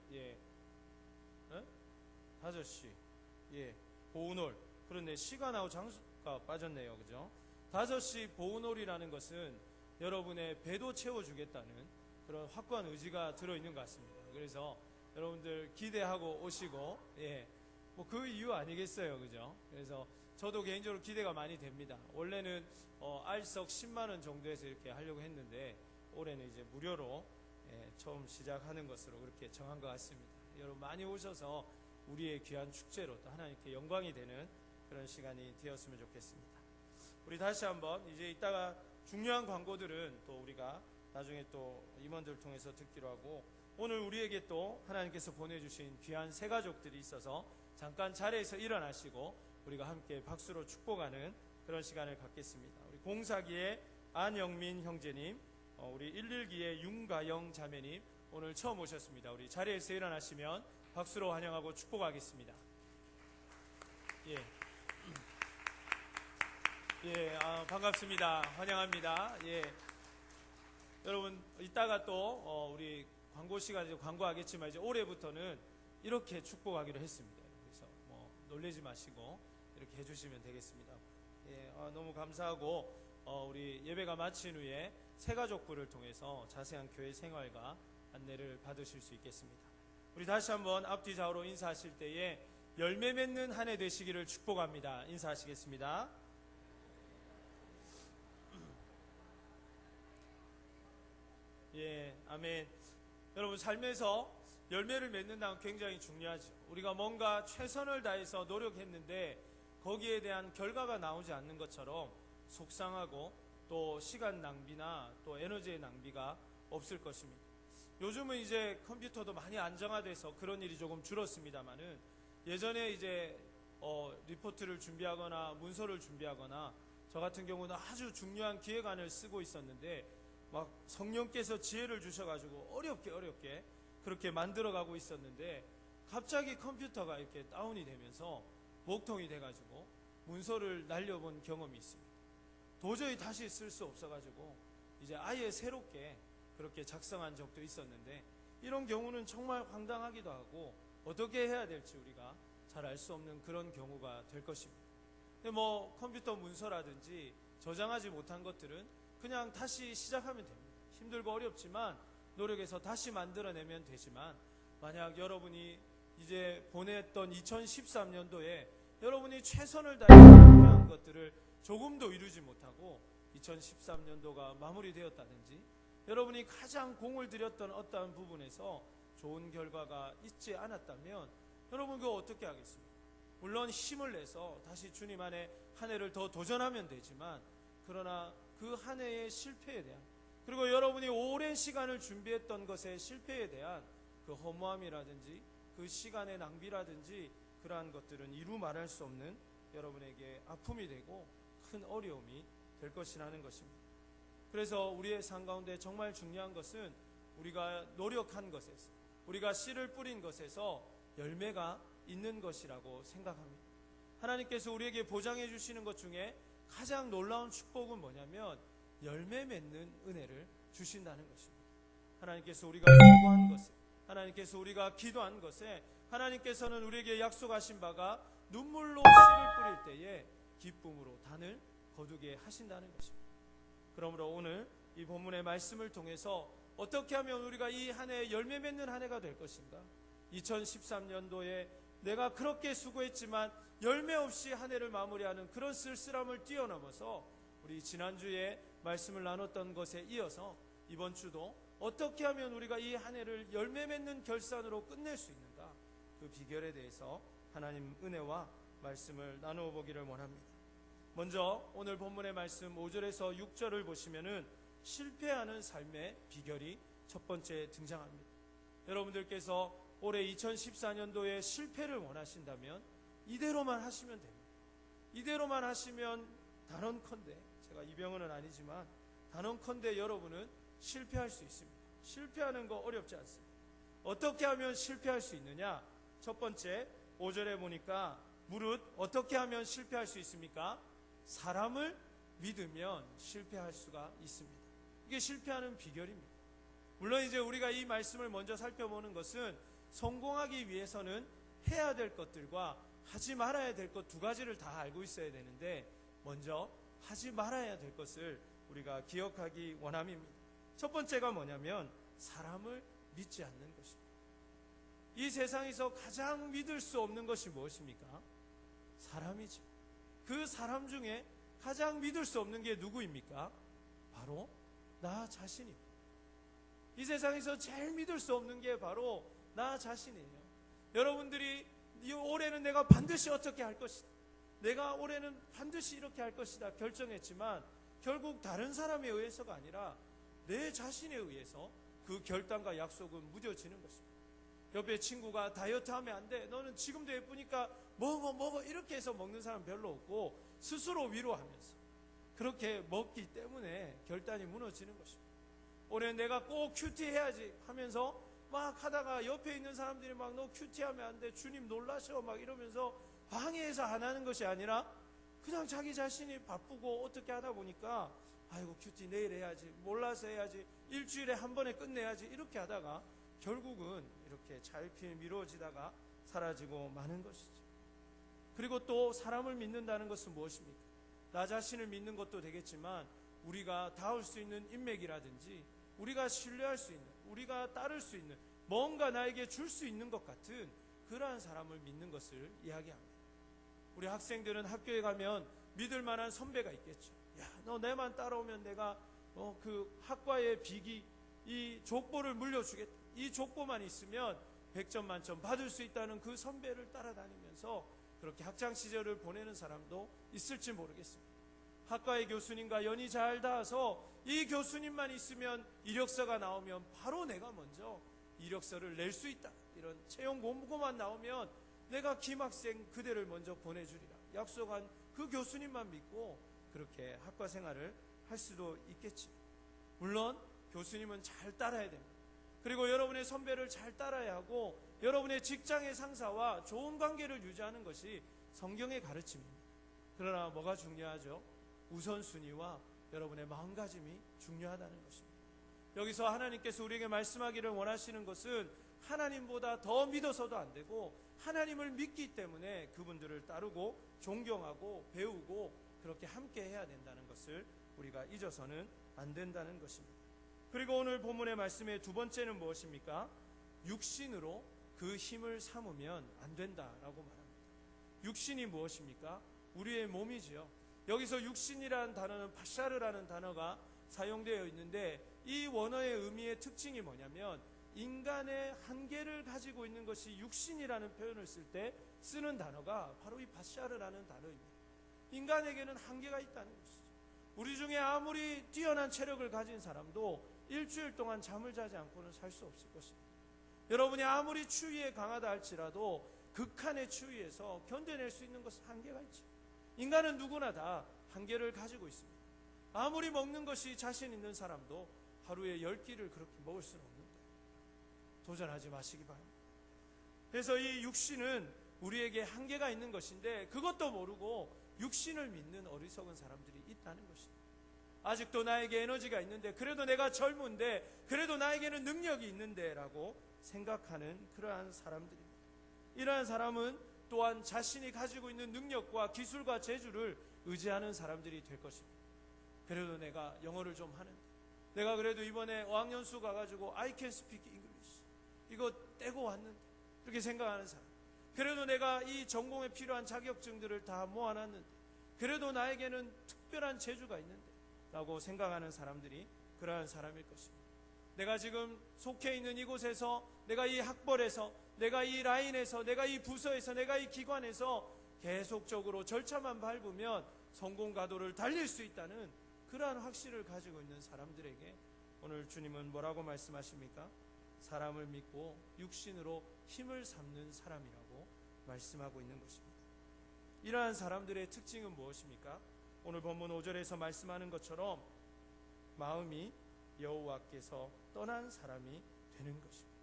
5시 보은홀. 그런데 시간하고 장소가 빠졌네요. 그죠? 5시 보은홀이라는 것은 여러분의 배도 채워주겠다는 그런 확고한 의지가 들어있는 것 같습니다. 그래서 여러분들 기대하고 오시고, 뭐 그 이유 아니겠어요. 그죠? 그래서 저도 개인적으로 기대가 많이 됩니다. 원래는 알석 10만원 정도에서 이렇게 하려고 했는데, 올해는 이제 무료로 처음 시작하는 것으로 그렇게 정한 것 같습니다. 여러분 많이 오셔서 우리의 귀한 축제로 또 하나님께 영광이 되는 그런 시간이 되었으면 좋겠습니다. 우리 다시 한번 이제 이따가 중요한 광고들은 또 우리가 나중에 또 임원들 통해서 듣기로 하고, 오늘 우리에게 또 하나님께서 보내주신 귀한 새 가족들이 있어서 잠깐 자리에서 일어나시고 우리가 함께 박수로 축복하는 그런 시간을 갖겠습니다. 우리 공사기의 안영민 형제님, 우리 112기의 윤가영 자매님, 오늘 처음 오셨습니다. 우리 자리에서 일어나시면 박수로 환영하고 축복하겠습니다. 반갑습니다. 환영합니다. 여러분 이따가 또 우리 광고 시간에 광고하겠지만, 이제 올해부터는 이렇게 축복하기로 했습니다. 그래서 뭐 놀라지 마시고 이렇게 해주시면 되겠습니다. 너무 감사하고, 우리 예배가 마친 후에 새가족부를 통해서 자세한 교회 생활과 안내를 받으실 수 있겠습니다. 우리 다시 한번 앞뒤 좌우로 인사하실 때에 열매 맺는 한 해 되시기를 축복합니다. 인사하시겠습니다. 아멘. 여러분 삶에서 열매를 맺는다는 건 굉장히 중요하죠. 우리가 뭔가 최선을 다해서 노력했는데 거기에 대한 결과가 나오지 않는 것처럼 속상하고, 또 시간 낭비나 또 에너지의 낭비가 없을 것입니다. 요즘은 이제 컴퓨터도 많이 안정화돼서 그런 일이 조금 줄었습니다만은, 예전에 이제 리포트를 준비하거나 문서를 준비하거나, 저 같은 경우는 아주 중요한 기획안을 쓰고 있었는데 막 성령께서 지혜를 주셔가지고 어렵게 그렇게 만들어가고 있었는데, 갑자기 컴퓨터가 이렇게 다운이 되면서 목통이 돼가지고 문서를 날려본 경험이 있습니다. 도저히 다시 쓸 수 없어가지고 이제 아예 새롭게 그렇게 작성한 적도 있었는데, 이런 경우는 정말 황당하기도 하고 어떻게 해야 될지 우리가 잘 알 수 없는 그런 경우가 될 것입니다. 근데 뭐 컴퓨터 문서라든지 저장하지 못한 것들은 그냥 다시 시작하면 됩니다. 힘들고 어렵지만 노력해서 다시 만들어내면 되지만, 만약 여러분이 이제 보냈던 2013년도에 여러분이 최선을 다해서 목표한 것들을 조금도 이루지 못하고 2013년도가 마무리되었다든지, 여러분이 가장 공을 들였던 어떠한 부분에서 좋은 결과가 있지 않았다면 여러분 그거 어떻게 하겠습니까? 물론 힘을 내서 다시 주님 안에 한 해를 더 도전하면 되지만, 그러나 그 한 해의 실패에 대한, 그리고 여러분이 오랜 시간을 준비했던 것의 실패에 대한 그 허무함이라든지 그 시간의 낭비라든지, 그러한 것들은 이루 말할 수 없는 여러분에게 아픔이 되고 큰 어려움이 될 것이라는 것입니다. 그래서 우리의 삶 가운데 정말 중요한 것은 우리가 노력한 것에서, 우리가 씨를 뿌린 것에서 열매가 있는 것이라고 생각합니다. 하나님께서 우리에게 보장해 주시는 것 중에 가장 놀라운 축복은 뭐냐면 열매 맺는 은혜를 주신다는 것입니다. 하나님께서 우리가 요구한 것에, 하나님께서 우리가 기도한 것에 하나님께서는 우리에게 약속하신 바가 눈물로 씨를 뿌릴 때에 기쁨으로 단을 거두게 하신다는 것입니다. 그러므로 오늘 이 본문의 말씀을 통해서 어떻게 하면 우리가 이 한 해 열매 맺는 한 해가 될 것인가? 2013년도에 내가 그렇게 수고했지만 열매 없이 한 해를 마무리하는 그런 쓸쓸함을 뛰어넘어서 우리 지난주에 말씀을 나눴던 것에 이어서 이번 주도 어떻게 하면 우리가 이 한 해를 열매 맺는 결산으로 끝낼 수 있는가? 그 비결에 대해서 하나님 은혜와 말씀을 나누어 보기를 원합니다. 먼저 오늘 본문의 말씀 5절에서 6절을 보시면은 실패하는 삶의 비결이 첫 번째 등장합니다. 여러분들께서 올해 2014년도에 실패를 원하신다면 이대로만 하시면 됩니다. 이대로만 하시면 단언컨대, 제가 이병헌은 아니지만 단언컨대 여러분은 실패할 수 있습니다. 실패하는 거 어렵지 않습니다. 어떻게 하면 실패할 수 있느냐? 첫 번째 5절에 보니까 무릇 어떻게 하면 실패할 수 있습니까? 사람을 믿으면 실패할 수가 있습니다. 이게 실패하는 비결입니다. 물론 이제 우리가 이 말씀을 먼저 살펴보는 것은 성공하기 위해서는 해야 될 것들과 하지 말아야 될 것 두 가지를 다 알고 있어야 되는데 먼저 하지 말아야 될 것을 우리가 기억하기 원함입니다. 첫 번째가 뭐냐면 사람을 믿지 않는 것입니다. 이 세상에서 가장 믿을 수 없는 것이 무엇입니까? 사람이죠. 그 사람 중에 가장 믿을 수 없는 게 누구입니까? 바로 나 자신입니다. 이 세상에서 제일 믿을 수 없는 게 바로 나 자신이에요. 여러분들이 이 올해는 내가 반드시 어떻게 할 것이다, 내가 올해는 반드시 이렇게 할 것이다 결정했지만 결국 다른 사람에 의해서가 아니라 내 자신에 의해서 그 결단과 약속은 무뎌지는 것입니다. 옆에 친구가 다이어트 하면 안 돼, 너는 지금도 예쁘니까 먹어 이렇게 해서 먹는 사람 별로 없고 스스로 위로하면서 그렇게 먹기 때문에 결단이 무너지는 것입니다. 올해 내가 꼭 큐티 해야지 하면서 막 하다가 옆에 있는 사람들이 막 너 큐티하면 안 돼, 주님 놀라셔 막 이러면서 방해해서 안 하는 것이 아니라 그냥 자기 자신이 바쁘고 어떻게 하다 보니까 아이고 큐티 내일 해야지, 몰라서 해야지, 일주일에 한 번에 끝내야지 이렇게 하다가 결국은 이렇게 차일피일 미뤄지다가 사라지고 마는 것이죠. 그리고 또 사람을 믿는다는 것은 무엇입니까? 나 자신을 믿는 것도 되겠지만 우리가 닿을 수 있는 인맥이라든지 우리가 신뢰할 수 있는, 우리가 따를 수 있는, 뭔가 나에게 줄 수 있는 것 같은 그러한 사람을 믿는 것을 이야기합니다. 우리 학생들은 학교에 가면 믿을 만한 선배가 있겠죠. 야, 너 내만 따라오면 내가 그 학과의 비기, 이 족보를 물려주겠다. 이 족보만 있으면 100점 만점 받을 수 있다는 그 선배를 따라다니면서 그렇게 학창 시절을 보내는 사람도 있을지 모르겠습니다. 학과의 교수님과 연이 잘 닿아서 이 교수님만 있으면 이력서가 나오면 바로 내가 먼저 이력서를 낼 수 있다, 이런 채용 공고만 나오면 내가 김학생 그대를 먼저 보내주리라 약속한 그 교수님만 믿고 그렇게 학과 생활을 할 수도 있겠지. 물론 교수님은 잘 따라야 됩니다. 그리고 여러분의 선배를 잘 따라야 하고 여러분의 직장의 상사와 좋은 관계를 유지하는 것이 성경의 가르침입니다. 그러나 뭐가 중요하죠? 우선순위와 여러분의 마음가짐이 중요하다는 것입니다. 여기서 하나님께서 우리에게 말씀하기를 원하시는 것은 하나님보다 더 믿어서도 안 되고 하나님을 믿기 때문에 그분들을 따르고 존경하고 배우고 그렇게 함께 해야 된다는 것을 우리가 잊어서는 안 된다는 것입니다. 그리고 오늘 본문의 말씀의 두 번째는 무엇입니까? 육신으로 그 힘을 삼으면 안 된다라고 말합니다. 육신이 무엇입니까? 우리의 몸이지요. 여기서 육신이라는 단어는 파샤르라는 단어가 사용되어 있는데 이 원어의 의미의 특징이 뭐냐면 인간의 한계를 가지고 있는 것이 육신이라는 표현을 쓸 때 쓰는 단어가 바로 이 파샤르라는 단어입니다. 인간에게는 한계가 있다는 것이죠. 우리 중에 아무리 뛰어난 체력을 가진 사람도 일주일 동안 잠을 자지 않고는 살 수 없을 것입니다. 여러분이 아무리 추위에 강하다 할지라도 극한의 추위에서 견뎌낼 수 있는 것은 한계가 있죠. 인간은 누구나 다 한계를 가지고 있습니다. 아무리 먹는 것이 자신 있는 사람도 하루에 10끼를 그렇게 먹을 수는 없는 거예요. 도전하지 마시기 바랍니다. 그래서 이 육신은 우리에게 한계가 있는 것인데 그것도 모르고 육신을 믿는 어리석은 사람들이 있다는 것입니다. 아직도 나에게 에너지가 있는데, 그래도 내가 젊은데, 그래도 나에게는 능력이 있는데 라고 생각하는 그러한 사람들입니다. 이러한 사람은 또한 자신이 가지고 있는 능력과 기술과 재주를 의지하는 사람들이 될 것입니다. 그래도 내가 영어를 좀 하는데, 내가 그래도 이번에 어학연수 가가지고 I can speak English 이거 떼고 왔는데, 이렇게 생각하는 사람. 그래도 내가 이 전공에 필요한 자격증들을 다 모아놨는데, 그래도 나에게는 특별한 재주가 있는데 라고 생각하는 사람들이 그러한 사람일 것입니다. 내가 지금 속해 있는 이곳에서, 내가 이 학벌에서, 내가 이 라인에서, 내가 이 부서에서, 내가 이 기관에서 계속적으로 절차만 밟으면 성공 가도를 달릴 수 있다는 그러한 확신을 가지고 있는 사람들에게 오늘 주님은 뭐라고 말씀하십니까? 사람을 믿고 육신으로 힘을 삼는 사람이라고 말씀하고 있는 것입니다. 이러한 사람들의 특징은 무엇입니까? 오늘 본문 5절에서 말씀하는 것처럼 마음이 여호와께서 떠난 사람이 되는 것입니다.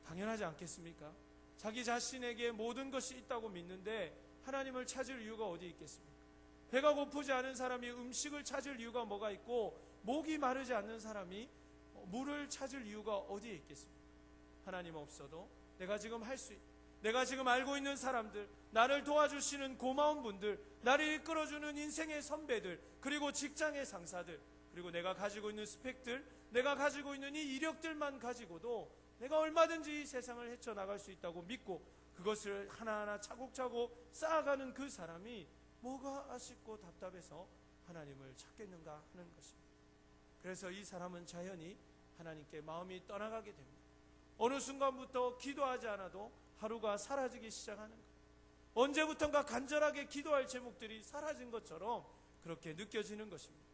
당연하지 않겠습니까? 자기 자신에게 모든 것이 있다고 믿는데 하나님을 찾을 이유가 어디 있겠습니까? 배가 고프지 않은 사람이 음식을 찾을 이유가 뭐가 있고, 목이 마르지 않는 사람이 물을 찾을 이유가 어디에 있겠습니까? 하나님 없어도 내가 지금 할 수 있다, 내가 지금 알고 있는 사람들, 나를 도와주시는 고마운 분들, 나를 이끌어주는 인생의 선배들, 그리고 직장의 상사들, 그리고 내가 가지고 있는 스펙들, 내가 가지고 있는 이 이력들만 가지고도 내가 얼마든지 이 세상을 헤쳐나갈 수 있다고 믿고 그것을 하나하나 차곡차곡 쌓아가는 그 사람이 뭐가 아쉽고 답답해서 하나님을 찾겠는가 하는 것입니다. 그래서 이 사람은 자연히 하나님께 마음이 떠나가게 됩니다. 어느 순간부터 기도하지 않아도 하루가 사라지기 시작하는 것, 언제부턴가 간절하게 기도할 제목들이 사라진 것처럼 그렇게 느껴지는 것입니다.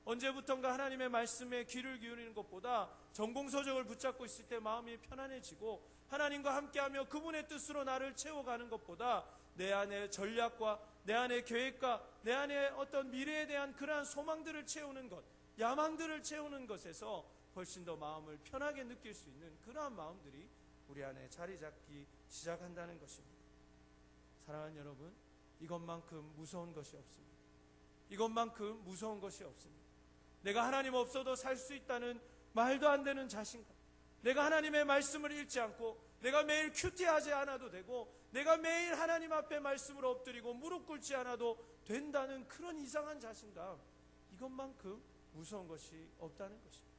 언제부턴가 하나님의 말씀에 귀를 기울이는 것보다 전공서적을 붙잡고 있을 때 마음이 편안해지고, 하나님과 함께하며 그분의 뜻으로 나를 채워가는 것보다 내 안의 전략과 내 안의 계획과 내 안의 어떤 미래에 대한 그러한 소망들을 채우는 것, 야망들을 채우는 것에서 훨씬 더 마음을 편하게 느낄 수 있는 그러한 마음들이 우리 안에 자리 잡기 시작한다는 것입니다. 사랑하는 여러분, 이것만큼 무서운 것이 없습니다. 이것만큼 무서운 것이 없습니다. 내가 하나님 없어도 살 수 있다는 말도 안 되는 자신감, 내가 하나님의 말씀을 읽지 않고 내가 매일 큐티하지 않아도 되고 내가 매일 하나님 앞에 말씀을 엎드리고 무릎 꿇지 않아도 된다는 그런 이상한 자신감, 이것만큼 무서운 것이 없다는 것입니다.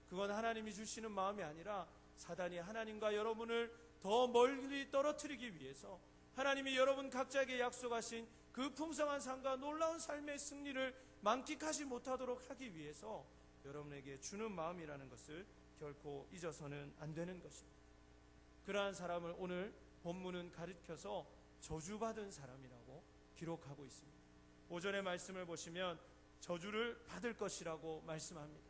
그건 하나님이 주시는 마음이 아니라 사단이 하나님과 여러분을 더 멀리 떨어뜨리기 위해서, 하나님이 여러분 각자에게 약속하신 그 풍성한 삶과 놀라운 삶의 승리를 만끽하지 못하도록 하기 위해서 여러분에게 주는 마음이라는 것을 결코 잊어서는 안 되는 것입니다. 그러한 사람을 오늘 본문은 가리켜서 저주받은 사람이라고 기록하고 있습니다. 오전의 말씀을 보시면 저주를 받을 것이라고 말씀합니다.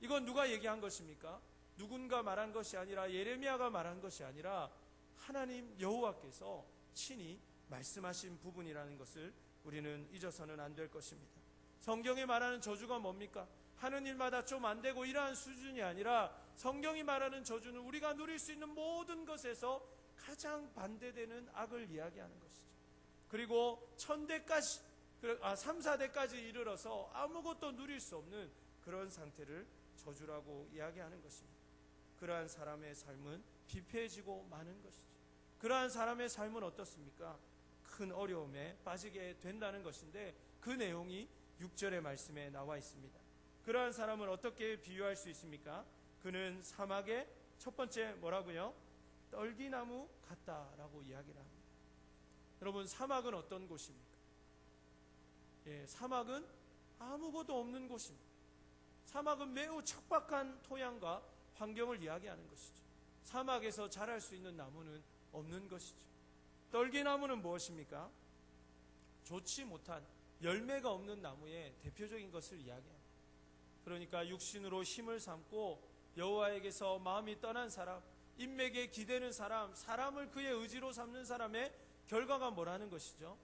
이건 누가 얘기한 것입니까? 누군가 말한 것이 아니라, 예레미야가 말한 것이 아니라 하나님 여호와께서 친히 말씀하신 부분이라는 것을 우리는 잊어서는 안 될 것입니다. 성경이 말하는 저주가 뭡니까? 하는 일마다 좀 안 되고 이러한 수준이 아니라, 성경이 말하는 저주는 우리가 누릴 수 있는 모든 것에서 가장 반대되는 악을 이야기하는 것이죠. 그리고 1000대까지, 3, 4대까지 이르러서 아무것도 누릴 수 없는 그런 상태를 저주라고 이야기하는 것입니다. 그러한 사람의 삶은 비폐해지고 마는 것이죠. 그러한 사람의 삶은 어떻습니까? 큰 어려움에 빠지게 된다는 것인데, 그 내용이 6절의 말씀에 나와 있습니다. 그러한 사람을 어떻게 비유할 수 있습니까? 그는 사막의 첫 번째 뭐라고요? 떨기나무 같다라고 이야기를 합니다. 여러분, 사막은 어떤 곳입니까? 사막은 아무것도 없는 곳입니다. 사막은 매우 척박한 토양과 환경을 이야기하는 것이죠. 사막에서 자랄 수 있는 나무는 없는 것이죠. 떨기나무는 무엇입니까? 좋지 못한 열매가 없는 나무의 대표적인 것을 이야기합니다. 그러니까 육신으로 힘을 삼고 여호와에게서 마음이 떠난 사람, 인맥에 기대는 사람, 사람을 그의 의지로 삼는 사람의 결과가 뭐라는 것이죠?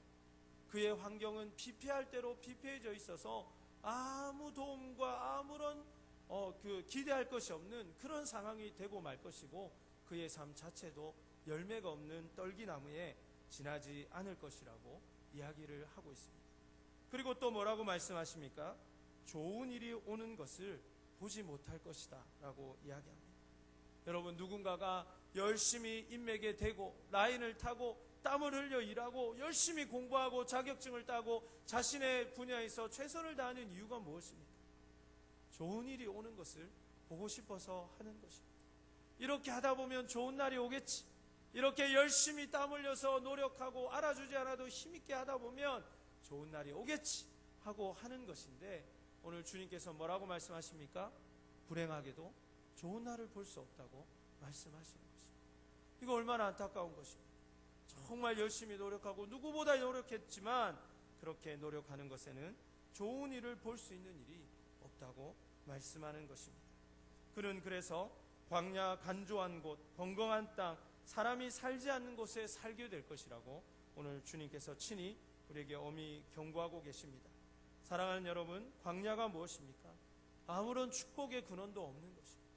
그의 환경은 피폐할 대로 피폐해져 있어서 아무 도움과 아무런 기대할 것이 없는 그런 상황이 되고 말 것이고, 그의 삶 자체도 열매가 없는 떨기나무에 지나지 않을 것이라고 이야기를 하고 있습니다. 그리고 또 뭐라고 말씀하십니까? 좋은 일이 오는 것을 보지 못할 것이다 라고 이야기합니다. 여러분, 누군가가 열심히 인맥에 대고 라인을 타고 땀을 흘려 일하고 열심히 공부하고 자격증을 따고 자신의 분야에서 최선을 다하는 이유가 무엇입니까? 좋은 일이 오는 것을 보고 싶어서 하는 것입니다. 이렇게 하다 보면 좋은 날이 오겠지. 이렇게 열심히 땀 흘려서 노력하고 알아주지 않아도 힘있게 하다 보면 좋은 날이 오겠지 하고 하는 것인데, 오늘 주님께서 뭐라고 말씀하십니까? 불행하게도 좋은 날을 볼 수 없다고 말씀하시는 것입니다. 이거 얼마나 안타까운 것입니까? 정말 열심히 노력하고 누구보다 노력했지만 그렇게 노력하는 것에는 좋은 일을 볼 수 있는 일이 없다고 말씀하는 것입니다. 그는 그래서 광야, 간조한 곳, 건강한 땅, 사람이 살지 않는 곳에 살게 될 것이라고 오늘 주님께서 친히 우리에게 엄히 경고하고 계십니다. 사랑하는 여러분, 광야가 무엇입니까? 아무런 축복의 근원도 없는 것입니다.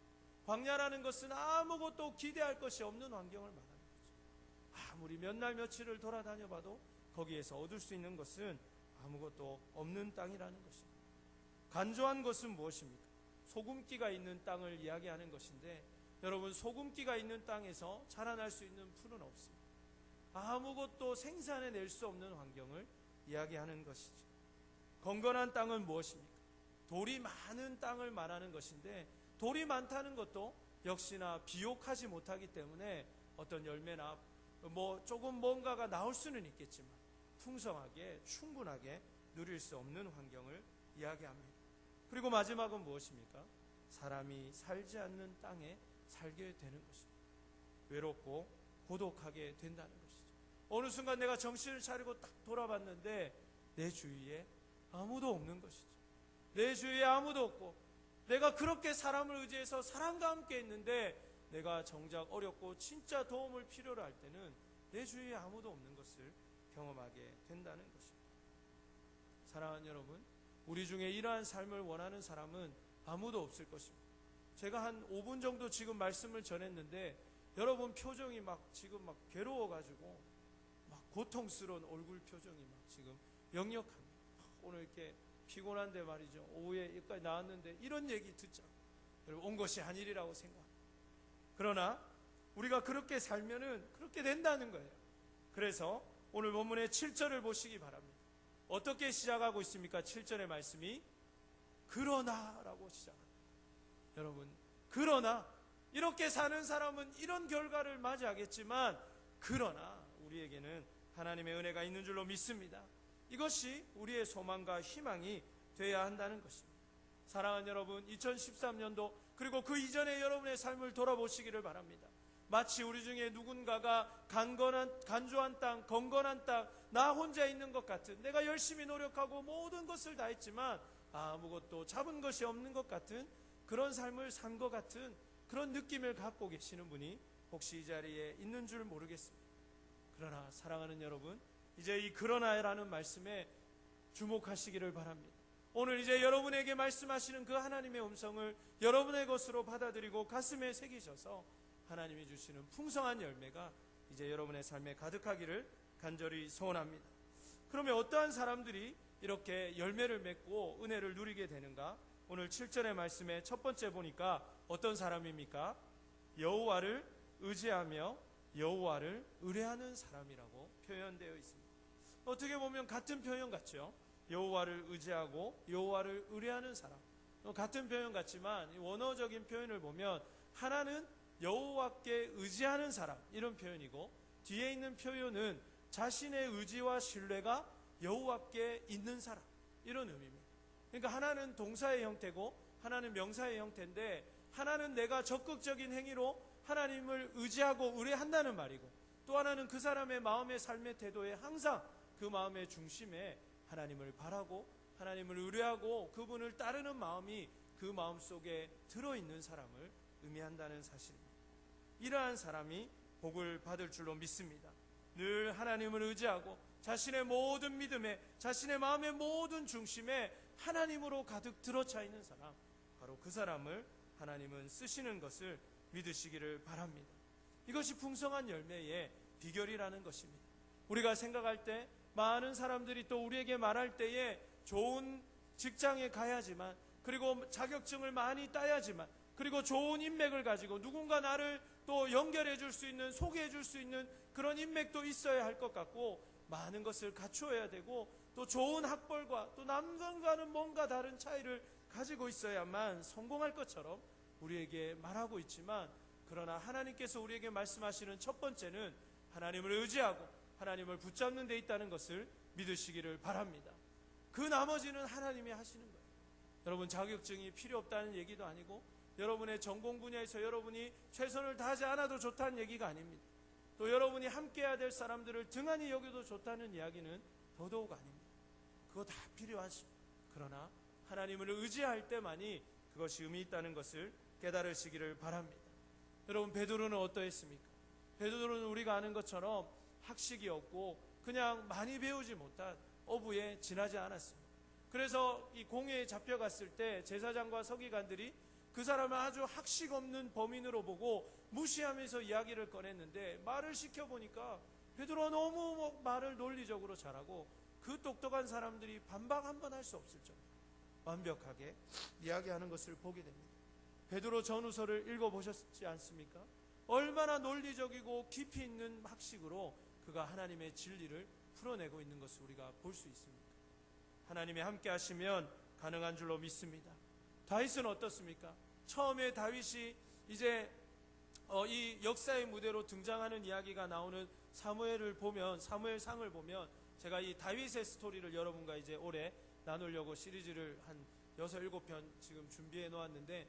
광야라는 것은 아무것도 기대할 것이 없는 환경을 말하는 거죠. 아무리 몇 날 며칠을 돌아다녀 봐도 거기에서 얻을 수 있는 것은 아무것도 없는 땅이라는 것입니다. 간조한 것은 무엇입니까? 소금기가 있는 땅을 이야기하는 것인데, 여러분, 소금기가 있는 땅에서 자라날 수 있는 풀은 없습니다. 아무것도 생산해낼 수 없는 환경을 이야기하는 것이죠. 건건한 땅은 무엇입니까? 돌이 많은 땅을 말하는 것인데, 돌이 많다는 것도 역시나 비옥하지 못하기 때문에 어떤 열매나 조금 뭔가가 나올 수는 있겠지만 풍성하게 충분하게 누릴 수 없는 환경을 이야기합니다. 그리고 마지막은 무엇입니까? 사람이 살지 않는 땅에 살게 되는 것입니다. 외롭고 고독하게 된다는 것이죠. 어느 순간 내가 정신을 차리고 딱 돌아봤는데 내 주위에 아무도 없는 것이죠. 내 주위에 아무도 없고, 내가 그렇게 사람을 의지해서 사람과 함께 있는데 내가 정작 어렵고 진짜 도움을 필요로 할 때는 내 주위에 아무도 없는 것을 경험하게 된다는 것입니다. 사랑하는 여러분, 우리 중에 이러한 삶을 원하는 사람은 아무도 없을 것입니다. 제가 한 5분 정도 지금 말씀을 전했는데 여러분 표정이 지금 괴로워가지고 고통스러운 얼굴 표정이 지금 역력합니다. 오늘 이렇게 피곤한데 말이죠. 오후에 여기까지 나왔는데 이런 얘기 듣자. 여러분, 온 것이 아니리라고 생각합니다. 그러나 우리가 그렇게 살면은 그렇게 된다는 거예요. 그래서 오늘 본문의 7절을 보시기 바랍니다. 어떻게 시작하고 있습니까? 7절의 말씀이 그러나라고 시작합니다. 여러분, 그러나 이렇게 사는 사람은 이런 결과를 맞이하겠지만, 그러나 우리에게는 하나님의 은혜가 있는 줄로 믿습니다. 이것이 우리의 소망과 희망이 되어야 한다는 것입니다. 사랑하는 여러분, 2013년도 그리고 그 이전의 여러분의 삶을 돌아보시기를 바랍니다. 마치 우리 중에 누군가가 간조한 땅, 건건한 땅, 나 혼자 있는 것 같은, 내가 열심히 노력하고 모든 것을 다 했지만 아무것도 잡은 것이 없는 것 같은 그런 삶을 산 것 같은 그런 느낌을 갖고 계시는 분이 혹시 이 자리에 있는 줄 모르겠습니다. 그러나 사랑하는 여러분, 이제 이 그러나라는 말씀에 주목하시기를 바랍니다. 오늘 이제 여러분에게 말씀하시는 그 하나님의 음성을 여러분의 것으로 받아들이고 가슴에 새기셔서 하나님이 주시는 풍성한 열매가 이제 여러분의 삶에 가득하기를 간절히 소원합니다. 그러면 어떠한 사람들이 이렇게 열매를 맺고 은혜를 누리게 되는가? 오늘 7절의 말씀에 첫 번째 보니까 어떤 사람입니까? 여호와를 의지하며 여호와를 의뢰하는 사람이라고 표현되어 있습니다. 어떻게 보면 같은 표현 같죠? 여호와를 의지하고 여호와를 의뢰하는 사람, 같은 표현 같지만 원어적인 표현을 보면 하나는 여호와께 의지하는 사람, 이런 표현이고, 뒤에 있는 표현은 자신의 의지와 신뢰가 여호와께 있는 사람, 이런 의미입니다. 그러니까 하나는 동사의 형태고 하나는 명사의 형태인데, 하나는 내가 적극적인 행위로 하나님을 의지하고 의뢰한다는 말이고, 또 하나는 그 사람의 마음의 삶의 태도에 항상 그 마음의 중심에 하나님을 바라고 하나님을 의뢰하고 그분을 따르는 마음이 그 마음 속에 들어있는 사람을 의미한다는 사실입니다. 이러한 사람이 복을 받을 줄로 믿습니다. 늘 하나님을 의지하고 자신의 모든 믿음에, 자신의 마음의 모든 중심에 하나님으로 가득 들어차 있는 사람, 바로 그 사람을 하나님은 쓰시는 것을 믿으시기를 바랍니다. 이것이 풍성한 열매의 비결이라는 것입니다. 우리가 생각할 때 많은 사람들이 또 우리에게 말할 때에 좋은 직장에 가야지만, 그리고 자격증을 많이 따야지만, 그리고 좋은 인맥을 가지고 누군가 나를 또 연결해 줄 수 있는, 소개해 줄 수 있는 그런 인맥도 있어야 할 것 같고, 많은 것을 갖추어야 되고, 또 좋은 학벌과 또 남들과는 뭔가 다른 차이를 가지고 있어야만 성공할 것처럼 우리에게 말하고 있지만, 그러나 하나님께서 우리에게 말씀하시는 첫 번째는 하나님을 의지하고 하나님을 붙잡는 데 있다는 것을 믿으시기를 바랍니다. 그 나머지는 하나님이 하시는 거예요. 여러분, 자격증이 필요 없다는 얘기도 아니고, 여러분의 전공 분야에서 여러분이 최선을 다하지 않아도 좋다는 얘기가 아닙니다. 또 여러분이 함께해야 될 사람들을 등한히 여겨도 좋다는 이야기는 더더욱 아닙니다. 그거 다 필요하죠. 그러나 하나님을 의지할 때만이 그것이 의미 있다는 것을 깨달으시기를 바랍니다. 여러분, 베드로는 어떠했습니까? 베드로는 우리가 아는 것처럼 학식이 없고 그냥 많이 배우지 못한 어부에 지나지 않았습니다. 그래서 이 공회에 잡혀갔을 때 제사장과 서기관들이 그 사람을 아주 학식 없는 범인으로 보고 무시하면서 이야기를 꺼냈는데, 말을 시켜보니까 베드로가 너무 말을 논리적으로 잘하고 그 똑똑한 사람들이 반박 한 번 할 수 없을 정도로 완벽하게 이야기하는 것을 보게 됩니다. 베드로 전후서를 읽어보셨지 않습니까? 얼마나 논리적이고 깊이 있는 학식으로 그가 하나님의 진리를 풀어내고 있는 것을 우리가 볼 수 있습니다. 하나님이 함께 하시면 가능한 줄로 믿습니다. 다윗은 어떻습니까? 처음에 다윗이 이제 이 역사의 무대로 등장하는 이야기가 나오는 사무엘을 보면, 사무엘상을 보면, 제가 이 다윗의 스토리를 여러분과 이제 올해 나누려고 시리즈를 한 6, 7편 지금 준비해 놓았는데,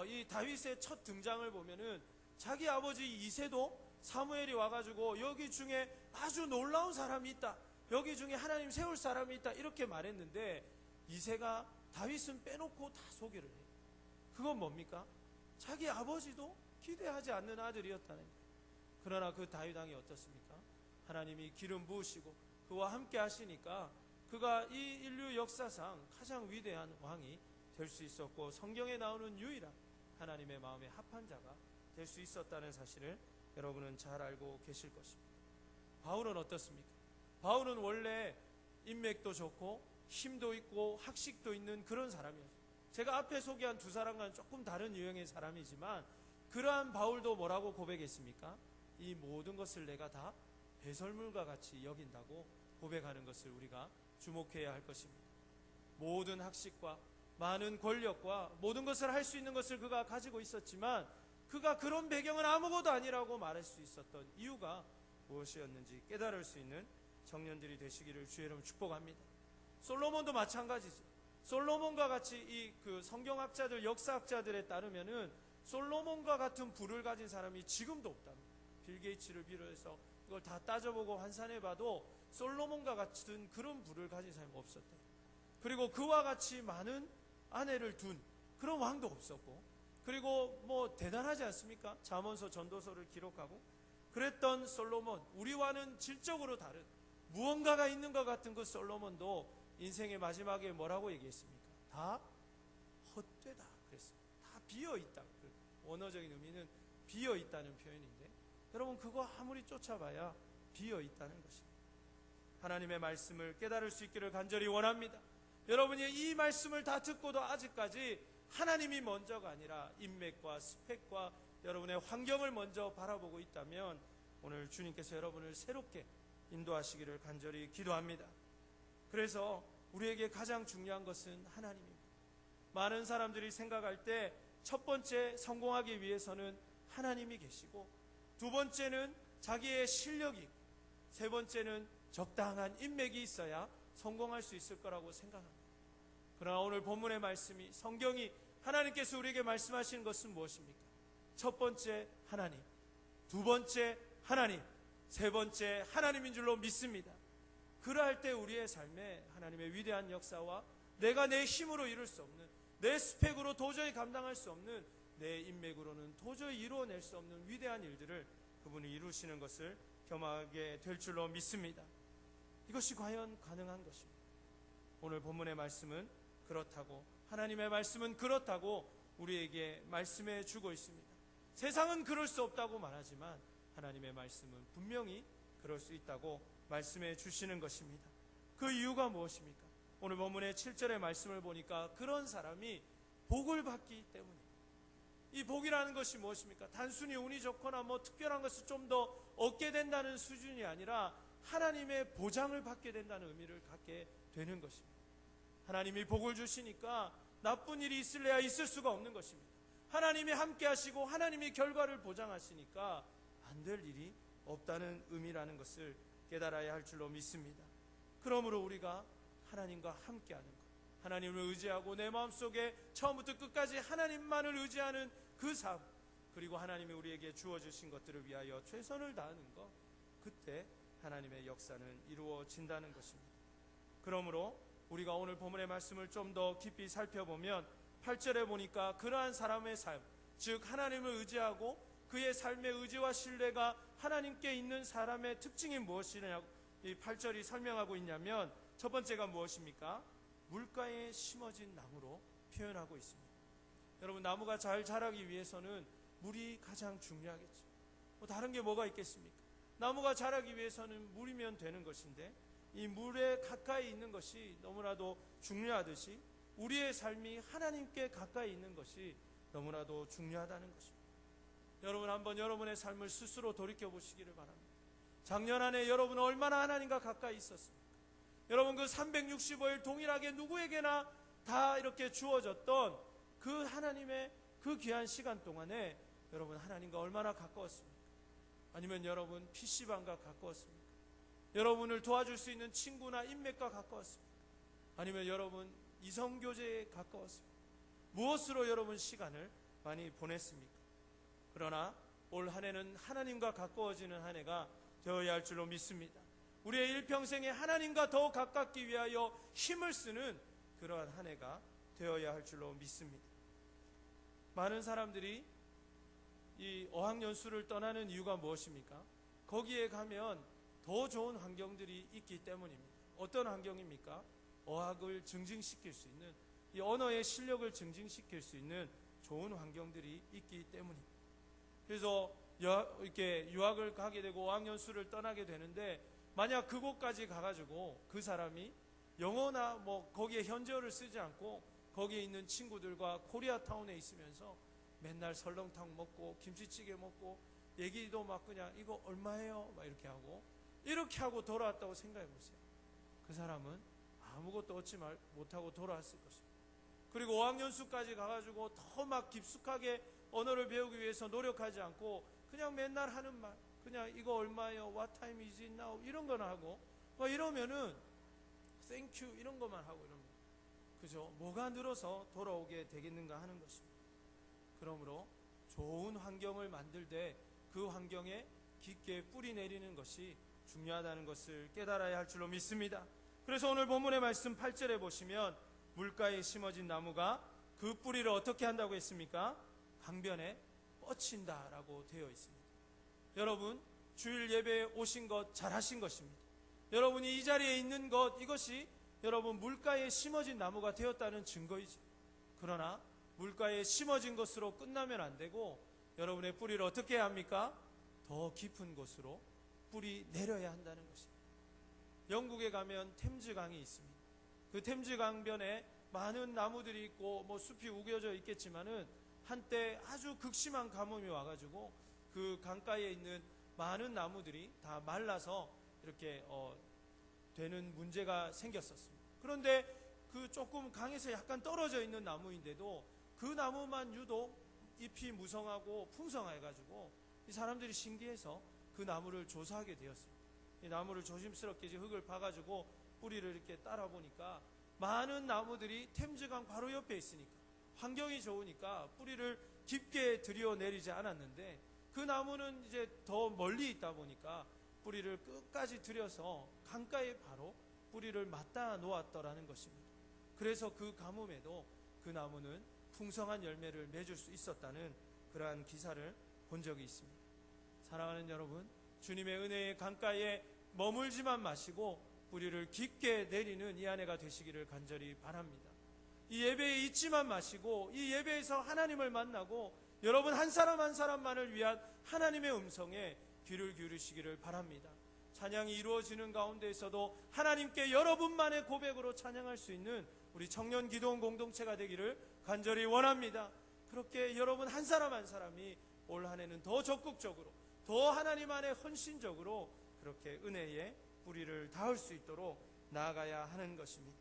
이 다윗의 첫 등장을 보면은 자기 아버지 이새도 사무엘이 와가지고 여기 중에 아주 놀라운 사람이 있다, 여기 중에 하나님 세울 사람이 있다, 이렇게 말했는데 이새가 다윗은 빼놓고 다 소개를 해요. 그건 뭡니까? 자기 아버지도 기대하지 않는 아들이었다는 거예요. 그러나 그 다윗 왕이 어떻습니까? 하나님이 기름 부으시고 그와 함께 하시니까 그가 이 인류 역사상 가장 위대한 왕이 될 수 있었고, 성경에 나오는 유일한 하나님의 마음에 합한 자가 될 수 있었다는 사실을 여러분은 잘 알고 계실 것입니다. 바울은 어떻습니까? 바울은 원래 인맥도 좋고 힘도 있고 학식도 있는 그런 사람이었어요. 제가 앞에 소개한 두 사람과는 조금 다른 유형의 사람이지만, 그러한 바울도 뭐라고 고백했습니까? 이 모든 것을 내가 다 배설물과 같이 여긴다고 고백하는 것을 우리가 주목해야 할 것입니다. 모든 학식과 많은 권력과 모든 것을 할 수 있는 것을 그가 가지고 있었지만, 그가 그런 배경은 아무것도 아니라고 말할 수 있었던 이유가 무엇이었는지 깨달을 수 있는 청년들이 되시기를 주의 이름으로 축복합니다. 솔로몬도 마찬가지죠. 솔로몬과 같이 이 그 성경학자들, 역사학자들에 따르면은 솔로몬과 같은 부를 가진 사람이 지금도 없답니다. 빌 게이츠를 비롯해서 이걸 다 따져보고 환산해봐도 솔로몬과 같은 그런 부를 가진 사람이 없었대요. 그리고 그와 같이 많은 아내를 둔 그런 왕도 없었고, 그리고 뭐 대단하지 않습니까? 잠언서, 전도서를 기록하고 그랬던 솔로몬, 우리와는 질적으로 다른 무언가가 있는 것 같은 그 솔로몬도 인생의 마지막에 뭐라고 얘기했습니까? 다 헛되다 그랬습니다. 다 비어있다. 그 원어적인 의미는 비어있다는 표현인데, 여러분 그거 아무리 쫓아봐야 비어있다는 것입니다. 하나님의 말씀을 깨달을 수 있기를 간절히 원합니다. 여러분이 이 말씀을 다 듣고도 아직까지 하나님이 먼저가 아니라 인맥과 스펙과 여러분의 환경을 먼저 바라보고 있다면, 오늘 주님께서 여러분을 새롭게 인도하시기를 간절히 기도합니다. 그래서 우리에게 가장 중요한 것은 하나님입니다. 많은 사람들이 생각할 때 첫 번째, 성공하기 위해서는 하나님이 계시고, 두 번째는 자기의 실력이, 세 번째는 적당한 인맥이 있어야 성공할 수 있을 거라고 생각합니다. 그러나 오늘 본문의 말씀이, 성경이 하나님께서 우리에게 말씀하시는 것은 무엇입니까? 첫 번째 하나님, 두 번째 하나님, 세 번째 하나님인 줄로 믿습니다. 그러할 때 우리의 삶에 하나님의 위대한 역사와 내가 내 힘으로 이룰 수 없는, 내 스펙으로 도저히 감당할 수 없는, 내 인맥으로는 도저히 이루어낼 수 없는 위대한 일들을 그분이 이루시는 것을 경험하게 될 줄로 믿습니다. 이것이 과연 가능한 것입니다. 오늘 본문의 말씀은 그렇다고, 하나님의 말씀은 그렇다고 우리에게 말씀해 주고 있습니다. 세상은 그럴 수 없다고 말하지만 하나님의 말씀은 분명히 그럴 수 있다고 말씀해 주시는 것입니다. 그 이유가 무엇입니까? 오늘 본문의 7절의 말씀을 보니까 그런 사람이 복을 받기 때문에, 이 복이라는 것이 무엇입니까? 단순히 운이 좋거나 뭐 특별한 것을 좀 더 얻게 된다는 수준이 아니라 하나님의 보장을 받게 된다는 의미를 갖게 되는 것입니다. 하나님이 복을 주시니까 나쁜 일이 있을래야 있을 수가 없는 것입니다. 하나님이 함께 하시고 하나님이 결과를 보장하시니까 안 될 일이 없다는 의미라는 것을 깨달아야 할 줄로 믿습니다. 그러므로 우리가 하나님과 함께하는 것, 하나님을 의지하고 내 마음속에 처음부터 끝까지 하나님만을 의지하는 그 삶, 그리고 하나님이 우리에게 주어주신 것들을 위하여 최선을 다하는 것, 그때 하나님의 역사는 이루어진다는 것입니다. 그러므로 우리가 오늘 본문의 말씀을 좀 더 깊이 살펴보면 8절에 보니까 그러한 사람의 삶, 즉 하나님을 의지하고 그의 삶의 의지와 신뢰가 하나님께 있는 사람의 특징이 무엇이냐고 이 8절이 설명하고 있냐면, 첫 번째가 무엇입니까? 물가에 심어진 나무로 표현하고 있습니다. 여러분, 나무가 잘 자라기 위해서는 물이 가장 중요하겠죠. 뭐 다른 게 뭐가 있겠습니까? 나무가 자라기 위해서는 물이면 되는 것인데, 이 물에 가까이 있는 것이 너무나도 중요하듯이 우리의 삶이 하나님께 가까이 있는 것이 너무나도 중요하다는 것입니다. 여러분, 한번 여러분의 삶을 스스로 돌이켜 보시기를 바랍니다. 작년 한 해 여러분은 얼마나 하나님과 가까이 있었습니까? 여러분, 그 365일 동일하게 누구에게나 다 이렇게 주어졌던 그 하나님의 그 귀한 시간 동안에 여러분 하나님과 얼마나 가까웠습니까? 아니면 여러분 PC방과 가까웠습니까? 여러분을 도와줄 수 있는 친구나 인맥과 가까웠습니까? 아니면 여러분 이성교제에 가까웠습니까? 무엇으로 여러분 시간을 많이 보냈습니까? 그러나 올 한 해는 하나님과 가까워지는 한 해가 되어야 할 줄로 믿습니다. 우리의 일평생에 하나님과 더 가깝기 위하여 힘을 쓰는 그러한 한 해가 되어야 할 줄로 믿습니다. 많은 사람들이 이 어학연수를 떠나는 이유가 무엇입니까? 거기에 가면 더 좋은 환경들이 있기 때문입니다. 어떤 환경입니까? 어학을 증진시킬 수 있는, 이 언어의 실력을 증진시킬 수 있는 좋은 환경들이 있기 때문입니다. 그래서 이렇게 유학을 가게 되고 어학연수를 떠나게 되는데, 만약 그곳까지 가가지고 그 사람이 영어나 뭐 거기에 현지어를 쓰지 않고 거기에 있는 친구들과 코리아타운에 있으면서 맨날 설렁탕 먹고 김치찌개 먹고 얘기도 막 그냥 이거 얼마예요? 막 이렇게 하고 돌아왔다고 생각해 보세요. 그 사람은 아무것도 얻지 못하고 돌아왔을 것입니다. 그리고 어학연수까지 가가지고 더 막 깊숙하게 언어를 배우기 위해서 노력하지 않고 그냥 맨날 하는 말, 그냥 이거 얼마예요? What time is it now? 이런 거나 하고 막 이러면은 Thank you 이런 것만 하고 이러면 그죠? 뭐가 늘어서 돌아오게 되겠는가 하는 것입니다. 그러므로 좋은 환경을 만들되 그 환경에 깊게 뿌리 내리는 것이 중요하다는 것을 깨달아야 할 줄로 믿습니다. 그래서 오늘 본문의 말씀 8절에 보시면 물가에 심어진 나무가 그 뿌리를 어떻게 한다고 했습니까? 강변에 뻗친다라고 되어 있습니다. 여러분, 주일 예배에 오신 것 잘하신 것입니다. 여러분이 이 자리에 있는 것, 이것이 여러분 물가에 심어진 나무가 되었다는 증거이죠. 그러나 물가에 심어진 것으로 끝나면 안 되고 여러분의 뿌리를 어떻게 해야 합니까? 더 깊은 곳으로 뿌리 내려야 한다는 것입니다. 영국에 가면 템즈강이 있습니다. 그 템즈강변에 많은 나무들이 있고 뭐 숲이 우겨져 있겠지만은 한때 아주 극심한 가뭄이 와가지고 그 강가에 있는 많은 나무들이 다 말라서 이렇게 되는 문제가 생겼었습니다. 그런데 그 조금 강에서 약간 떨어져 있는 나무인데도 그 나무만 유독 잎이 무성하고 풍성해가지고 이 사람들이 신기해서 그 나무를 조사하게 되었습니다. 이 나무를 조심스럽게 이제 흙을 파가지고 뿌리를 이렇게 따라 보니까 많은 나무들이 템즈강 바로 옆에 있으니까 환경이 좋으니까 뿌리를 깊게 들여 내리지 않았는데 그 나무는 이제 더 멀리 있다 보니까 뿌리를 끝까지 들여서 강가에 바로 뿌리를 맞다 놓았더라는 것입니다. 그래서 그 가뭄에도 그 나무는 풍성한 열매를 맺을 수 있었다는 그러한 기사를 본 적이 있습니다. 사랑하는 여러분, 주님의 은혜의 강가에 머물지만 마시고 뿌리를 깊게 내리는 이 한 해가 되시기를 간절히 바랍니다. 이 예배에 있지만 마시고 이 예배에서 하나님을 만나고 여러분 한 사람 한 사람만을 위한 하나님의 음성에 귀를 기울이시기를 바랍니다. 찬양이 이루어지는 가운데에서도 하나님께 여러분만의 고백으로 찬양할 수 있는 우리 청년 기도원 공동체가 되기를 간절히 원합니다. 그렇게 여러분 한 사람 한 사람이 올 한 해는 더 적극적으로, 더 하나님 안에 헌신적으로 그렇게 은혜의 뿌리를 닿을 수 있도록 나아가야 하는 것입니다.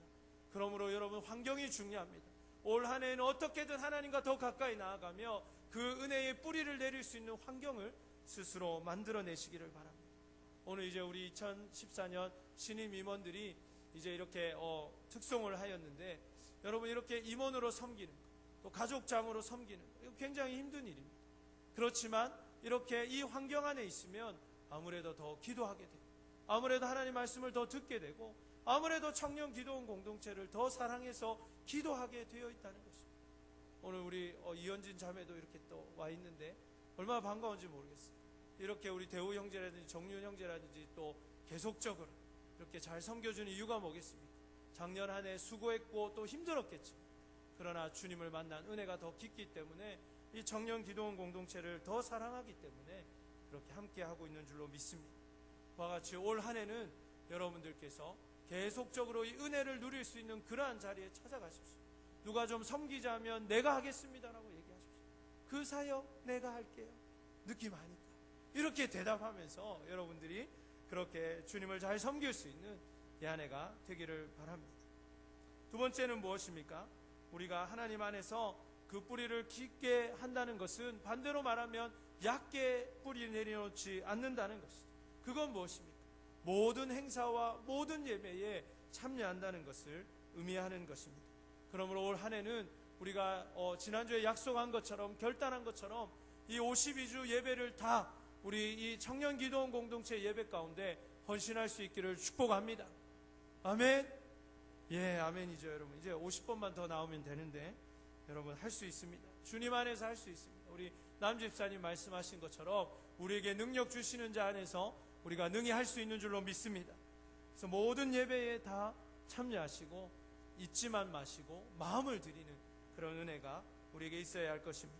그러므로 여러분, 환경이 중요합니다. 올 한 해는 어떻게든 하나님과 더 가까이 나아가며 그 은혜의 뿌리를 내릴 수 있는 환경을 스스로 만들어내시기를 바랍니다. 오늘 이제 우리 2014년 신임 임원들이 이제 이렇게 특송을 하였는데, 여러분 이렇게 임원으로 섬기는 것, 또 가족장으로 섬기는 것, 이거 굉장히 힘든 일입니다. 그렇지만 이렇게 이 환경 안에 있으면 아무래도 더 기도하게 되고, 아무래도 하나님 말씀을 더 듣게 되고, 아무래도 청년 기도원 공동체를 더 사랑해서 기도하게 되어 있다는 것입니다. 오늘 우리 이현진 자매도 이렇게 또 와 있는데 얼마나 반가운지 모르겠어요. 이렇게 우리 대우 형제라든지 정윤 형제라든지 또 계속적으로 이렇게 잘 섬겨주는 이유가 뭐겠습니까? 작년 한 해 수고했고 또 힘들었겠죠. 그러나 주님을 만난 은혜가 더 깊기 때문에 이 청년 기도원 공동체를 더 사랑하기 때문에 그렇게 함께하고 있는 줄로 믿습니다. 그와 같이 올 한 해는 여러분들께서 계속적으로 이 은혜를 누릴 수 있는 그러한 자리에 찾아가십시오. 누가 좀 섬기자면 내가 하겠습니다라고 얘기하십시오. 그 사역 내가 할게요. 느낌 아니까. 이렇게 대답하면서 여러분들이 그렇게 주님을 잘 섬길 수 있는 이 한 해가 되기를 바랍니다. 두 번째는 무엇입니까? 우리가 하나님 안에서 그 뿌리를 깊게 한다는 것은 반대로 말하면 얕게 뿌리 내려놓지 않는다는 것이죠. 그건 무엇입니까? 모든 행사와 모든 예배에 참여한다는 것을 의미하는 것입니다. 그러므로 올 한 해는 우리가 지난주에 약속한 것처럼, 결단한 것처럼 이 52주 예배를 다 우리 이 청년 기도원 공동체 예배 가운데 헌신할 수 있기를 축복합니다. 아멘. 예, 아멘이죠. 여러분 이제 50번만 더 나오면 되는데 여러분 할 수 있습니다. 주님 안에서 할 수 있습니다. 우리 남집사님 말씀하신 것처럼 우리에게 능력 주시는 자 안에서 우리가 능히 할 수 있는 줄로 믿습니다. 그래서 모든 예배에 다 참여하시고 잊지만 마시고 마음을 드리는 그런 은혜가 우리에게 있어야 할 것입니다.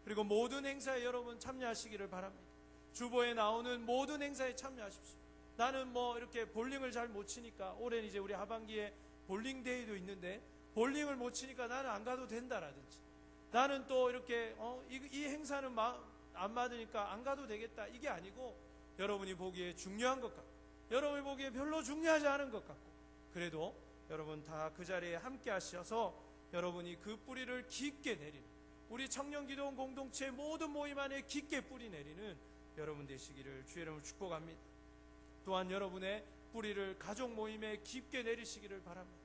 그리고 모든 행사에 여러분 참여하시기를 바랍니다. 주보에 나오는 모든 행사에 참여하십시오. 나는 뭐 이렇게 볼링을 잘 못 치니까, 올해는 이제 우리 하반기에 볼링 데이도 있는데 볼링을 못 치니까 나는 안 가도 된다라든지, 나는 또 이렇게 이 행사는 안 받으니까 안 가도 되겠다, 이게 아니고 여러분이 보기에 중요한 것 같고 여러분이 보기에 별로 중요하지 않은 것 같고, 그래도 여러분 다 그 자리에 함께 하셔서 여러분이 그 뿌리를 깊게 내리는, 우리 청년 기도원 공동체 모든 모임 안에 깊게 뿌리 내리는 여러분 되시기를 주의 이름으로 축복합니다. 또한 여러분의 뿌리를 가족 모임에 깊게 내리시기를 바랍니다.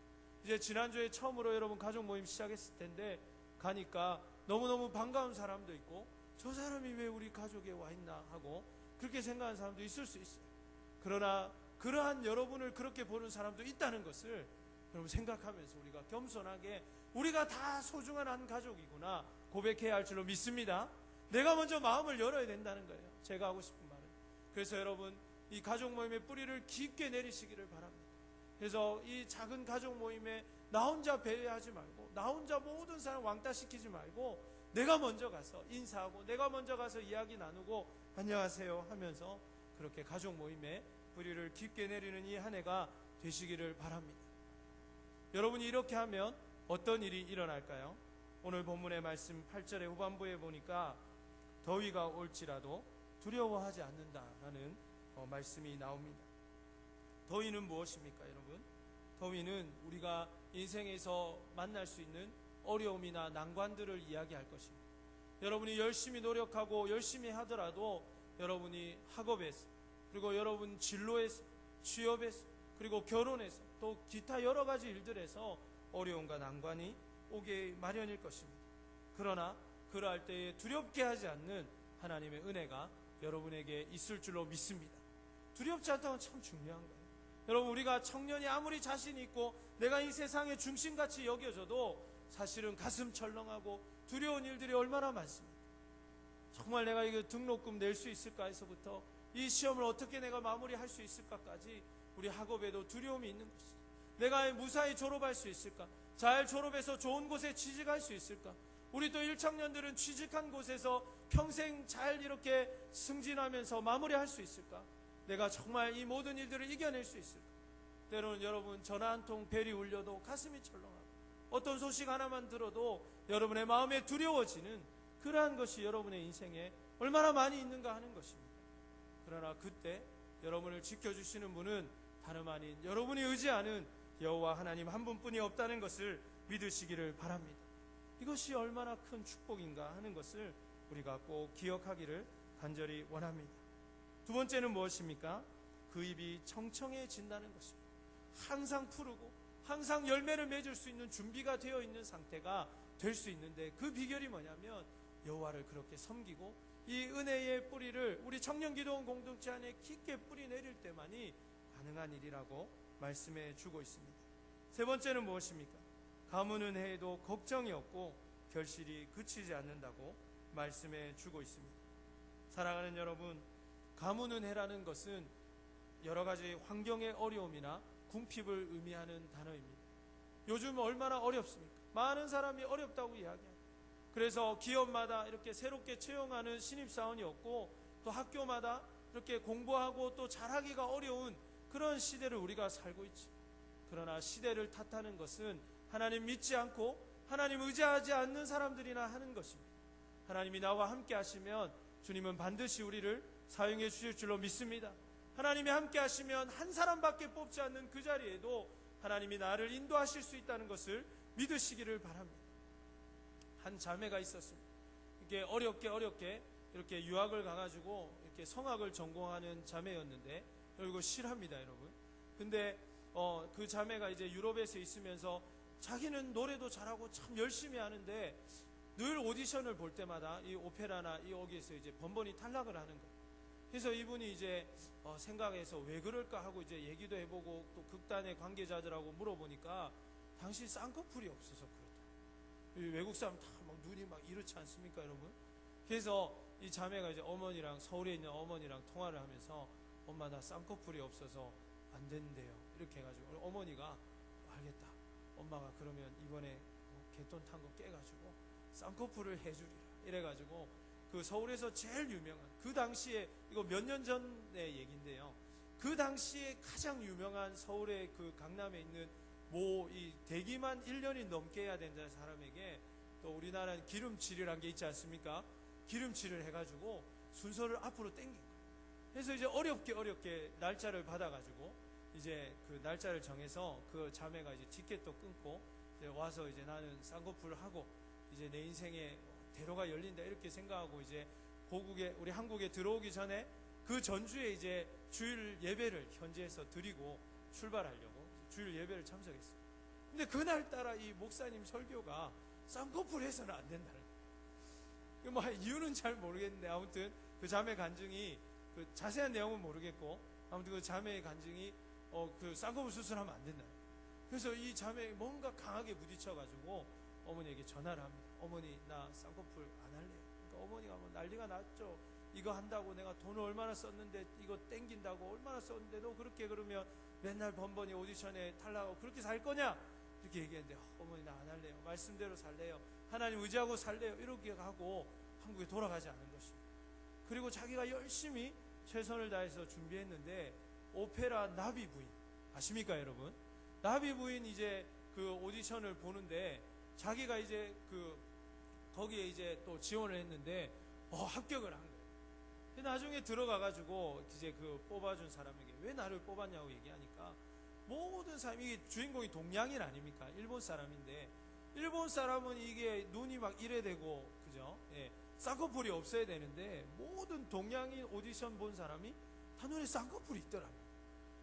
이제 지난주에 처음으로 여러분 가족 모임 시작했을 텐데 가니까 너무너무 반가운 사람도 있고, 저 사람이 왜 우리 가족에 와 있나 하고 그렇게 생각하는 사람도 있을 수 있어요. 그러나 그러한 여러분을 그렇게 보는 사람도 있다는 것을 여러분 생각하면서 우리가 겸손하게 우리가 다 소중한 한 가족이구나 고백해야 할 줄로 믿습니다. 내가 먼저 마음을 열어야 된다는 거예요. 제가 하고 싶은 말은. 그래서 여러분 이 가족 모임의 뿌리를 깊게 내리시기를 바랍니다. 그래서 이 작은 가족 모임에 나 혼자 배회하지 말고, 나 혼자 모든 사람 왕따 시키지 말고, 내가 먼저 가서 인사하고 내가 먼저 가서 이야기 나누고 안녕하세요 하면서 그렇게 가족 모임에 뿌리를 깊게 내리는 이 한 해가 되시기를 바랍니다. 여러분이 이렇게 하면 어떤 일이 일어날까요? 오늘 본문의 말씀 8절의 후반부에 보니까 더위가 올지라도 두려워하지 않는다라는 말씀이 나옵니다. 더위는 무엇입니까, 여러분? 더위는 우리가 인생에서 만날 수 있는 어려움이나 난관들을 이야기할 것입니다. 여러분이 열심히 노력하고 열심히 하더라도 여러분이 학업에서, 그리고 여러분 진로에서, 취업에서, 그리고 결혼에서, 또 기타 여러 가지 일들에서 어려움과 난관이 오게 마련일 것입니다. 그러나 그러할 때에 두렵게 하지 않는 하나님의 은혜가 여러분에게 있을 줄로 믿습니다. 두렵지 않다는 건 참 중요한 거예요. 여러분 우리가 청년이 아무리 자신 있고 내가 이 세상의 중심같이 여겨져도 사실은 가슴 철렁하고 두려운 일들이 얼마나 많습니다. 정말 내가 이거 등록금 낼 수 있을까 해서부터 이 시험을 어떻게 내가 마무리할 수 있을까까지 우리 학업에도 두려움이 있는 것이죠. 내가 무사히 졸업할 수 있을까? 잘 졸업해서 좋은 곳에 취직할 수 있을까? 우리 또 1청년들은 취직한 곳에서 평생 잘 이렇게 승진하면서 마무리할 수 있을까? 내가 정말 이 모든 일들을 이겨낼 수 있을까? 때로는 여러분 전화 한 통 벨이 울려도 가슴이 철렁하고 어떤 소식 하나만 들어도 여러분의 마음에 두려워지는 그러한 것이 여러분의 인생에 얼마나 많이 있는가 하는 것입니다. 그러나 그때 여러분을 지켜주시는 분은 다름 아닌 여러분이 의지하는 여호와 하나님 한 분뿐이 없다는 것을 믿으시기를 바랍니다. 이것이 얼마나 큰 축복인가 하는 것을 우리가 꼭 기억하기를 간절히 원합니다. 두 번째는 무엇입니까? 그 입이 청청해진다는 것입니다. 항상 푸르고 항상 열매를 맺을 수 있는 준비가 되어 있는 상태가 될 수 있는데 그 비결이 뭐냐면 여호와를 그렇게 섬기고 이 은혜의 뿌리를 우리 청년기도원 공동체 안에 깊게 뿌리 내릴 때만이 가능한 일이라고 말씀해 주고 있습니다. 세 번째는 무엇입니까? 가문은 해도 걱정이 없고 결실이 그치지 않는다고 말씀해 주고 있습니다. 사랑하는 여러분, 가문은 해라는 것은 여러 가지 환경의 어려움이나 궁핍을 의미하는 단어입니다. 요즘 얼마나 어렵습니까? 많은 사람이 어렵다고 이야기합니다. 그래서 기업마다 이렇게 새롭게 채용하는 신입사원이 없고 또 학교마다 이렇게 공부하고 또 잘하기가 어려운 그런 시대를 우리가 살고 있지. 그러나 시대를 탓하는 것은 하나님 믿지 않고 하나님 의지하지 않는 사람들이나 하는 것입니다. 하나님이 나와 함께 하시면 주님은 반드시 우리를 사용해 주실 줄로 믿습니다. 하나님이 함께 하시면 한 사람밖에 뽑지 않는 그 자리에도 하나님이 나를 인도하실 수 있다는 것을 믿으시기를 바랍니다. 한 자매가 있었습니다. 이게 어렵게 이렇게 유학을 가가지고 이렇게 성악을 전공하는 자매였는데 그리고 실합니다, 여러분. 근데 그 자매가 이제 유럽에서 있으면서 자기는 노래도 잘하고 참 열심히 하는데 늘 오디션을 볼 때마다 이 오페라나 이 여기에서 이제 번번이 탈락을 하는 거예요. 그래서 이분이 이제 생각해서 왜 그럴까 하고 이제 얘기도 해보고 또 극단의 관계자들하고 물어보니까 당시 쌍꺼풀이 없어서 그렇다. 외국 사람 다 막 눈이 막 이렇지 않습니까, 여러분? 그래서 이 자매가 이제 어머니랑 서울에 있는 어머니랑 통화를 하면서 엄마 나 쌍꺼풀이 없어서 안 된대요. 이렇게 해가지고 어머니가 알겠다. 엄마가 그러면 이번에 개돈 탄 거 깨가지고 쌍꺼풀을 해주리라. 이래가지고 그 서울에서 제일 유명한 그 당시에 이거 몇 년 전의 얘기인데요. 그 당시에 가장 유명한 서울의 그 강남에 있는 뭐 이 대기만 1년이 넘게 해야 된다는 사람에게 또 우리나라는 기름칠이라는 게 있지 않습니까? 기름칠을 해가지고 순서를 앞으로 당긴 거예요. 그래서 이제 어렵게 날짜를 받아가지고 이제 그 날짜를 정해서 그 자매가 이제 티켓도 끊고 이제 와서 이제 나는 쌍꺼풀을 하고 이제 내 인생에 대로가 열린다 이렇게 생각하고 이제 고국에 우리 한국에 들어오기 전에 그 전주에 이제 주일 예배를 현지에서 드리고 출발하려고 주일 예배를 참석했어요. 근데 그날따라 이 목사님 설교가 쌍꺼풀 해서는 안 된다는 거예요. 뭐 이유는 잘 모르겠는데 아무튼 그 자매 간증이 그 자세한 내용은 모르겠고 아무튼 그 자매의 간증이 그 쌍꺼풀 수술하면 안 된다. 그래서 이 자매 뭔가 강하게 부딪혀가지고 어머니에게 전화를 합니다. 어머니 나 쌍꺼풀 안 할래요. 그러니까 어머니가 뭐 난리가 났죠. 이거 한다고 내가 돈을 얼마나 썼는데 이거 땡긴다고 얼마나 썼는데 너 그렇게 그러면 맨날 번번이 오디션에 탈락하고 그렇게 살 거냐? 이렇게 얘기했는데 어머니 나 안 할래요. 말씀대로 살래요. 하나님 의지하고 살래요. 이렇게 하고 한국에 돌아가지 않은 것입니다. 그리고 자기가 열심히 최선을 다해서 준비했는데 오페라 나비 부인 아십니까 여러분? 나비 부인 이제 그 오디션을 보는데 자기가 이제 그 거기에 이제 또 지원을 했는데 합격을 한 거예요. 나중에 들어가가지고 이제 그 뽑아준 사람에게 왜 나를 뽑았냐고 얘기하니까 모든 사람이 이게 주인공이 동양인 아닙니까? 일본 사람인데 일본 사람은 이게 눈이 막 이래 되고 그죠? 예, 쌍꺼풀이 없어야 되는데 모든 동양인 오디션 본 사람이 다 눈에 쌍꺼풀이 있더라고요.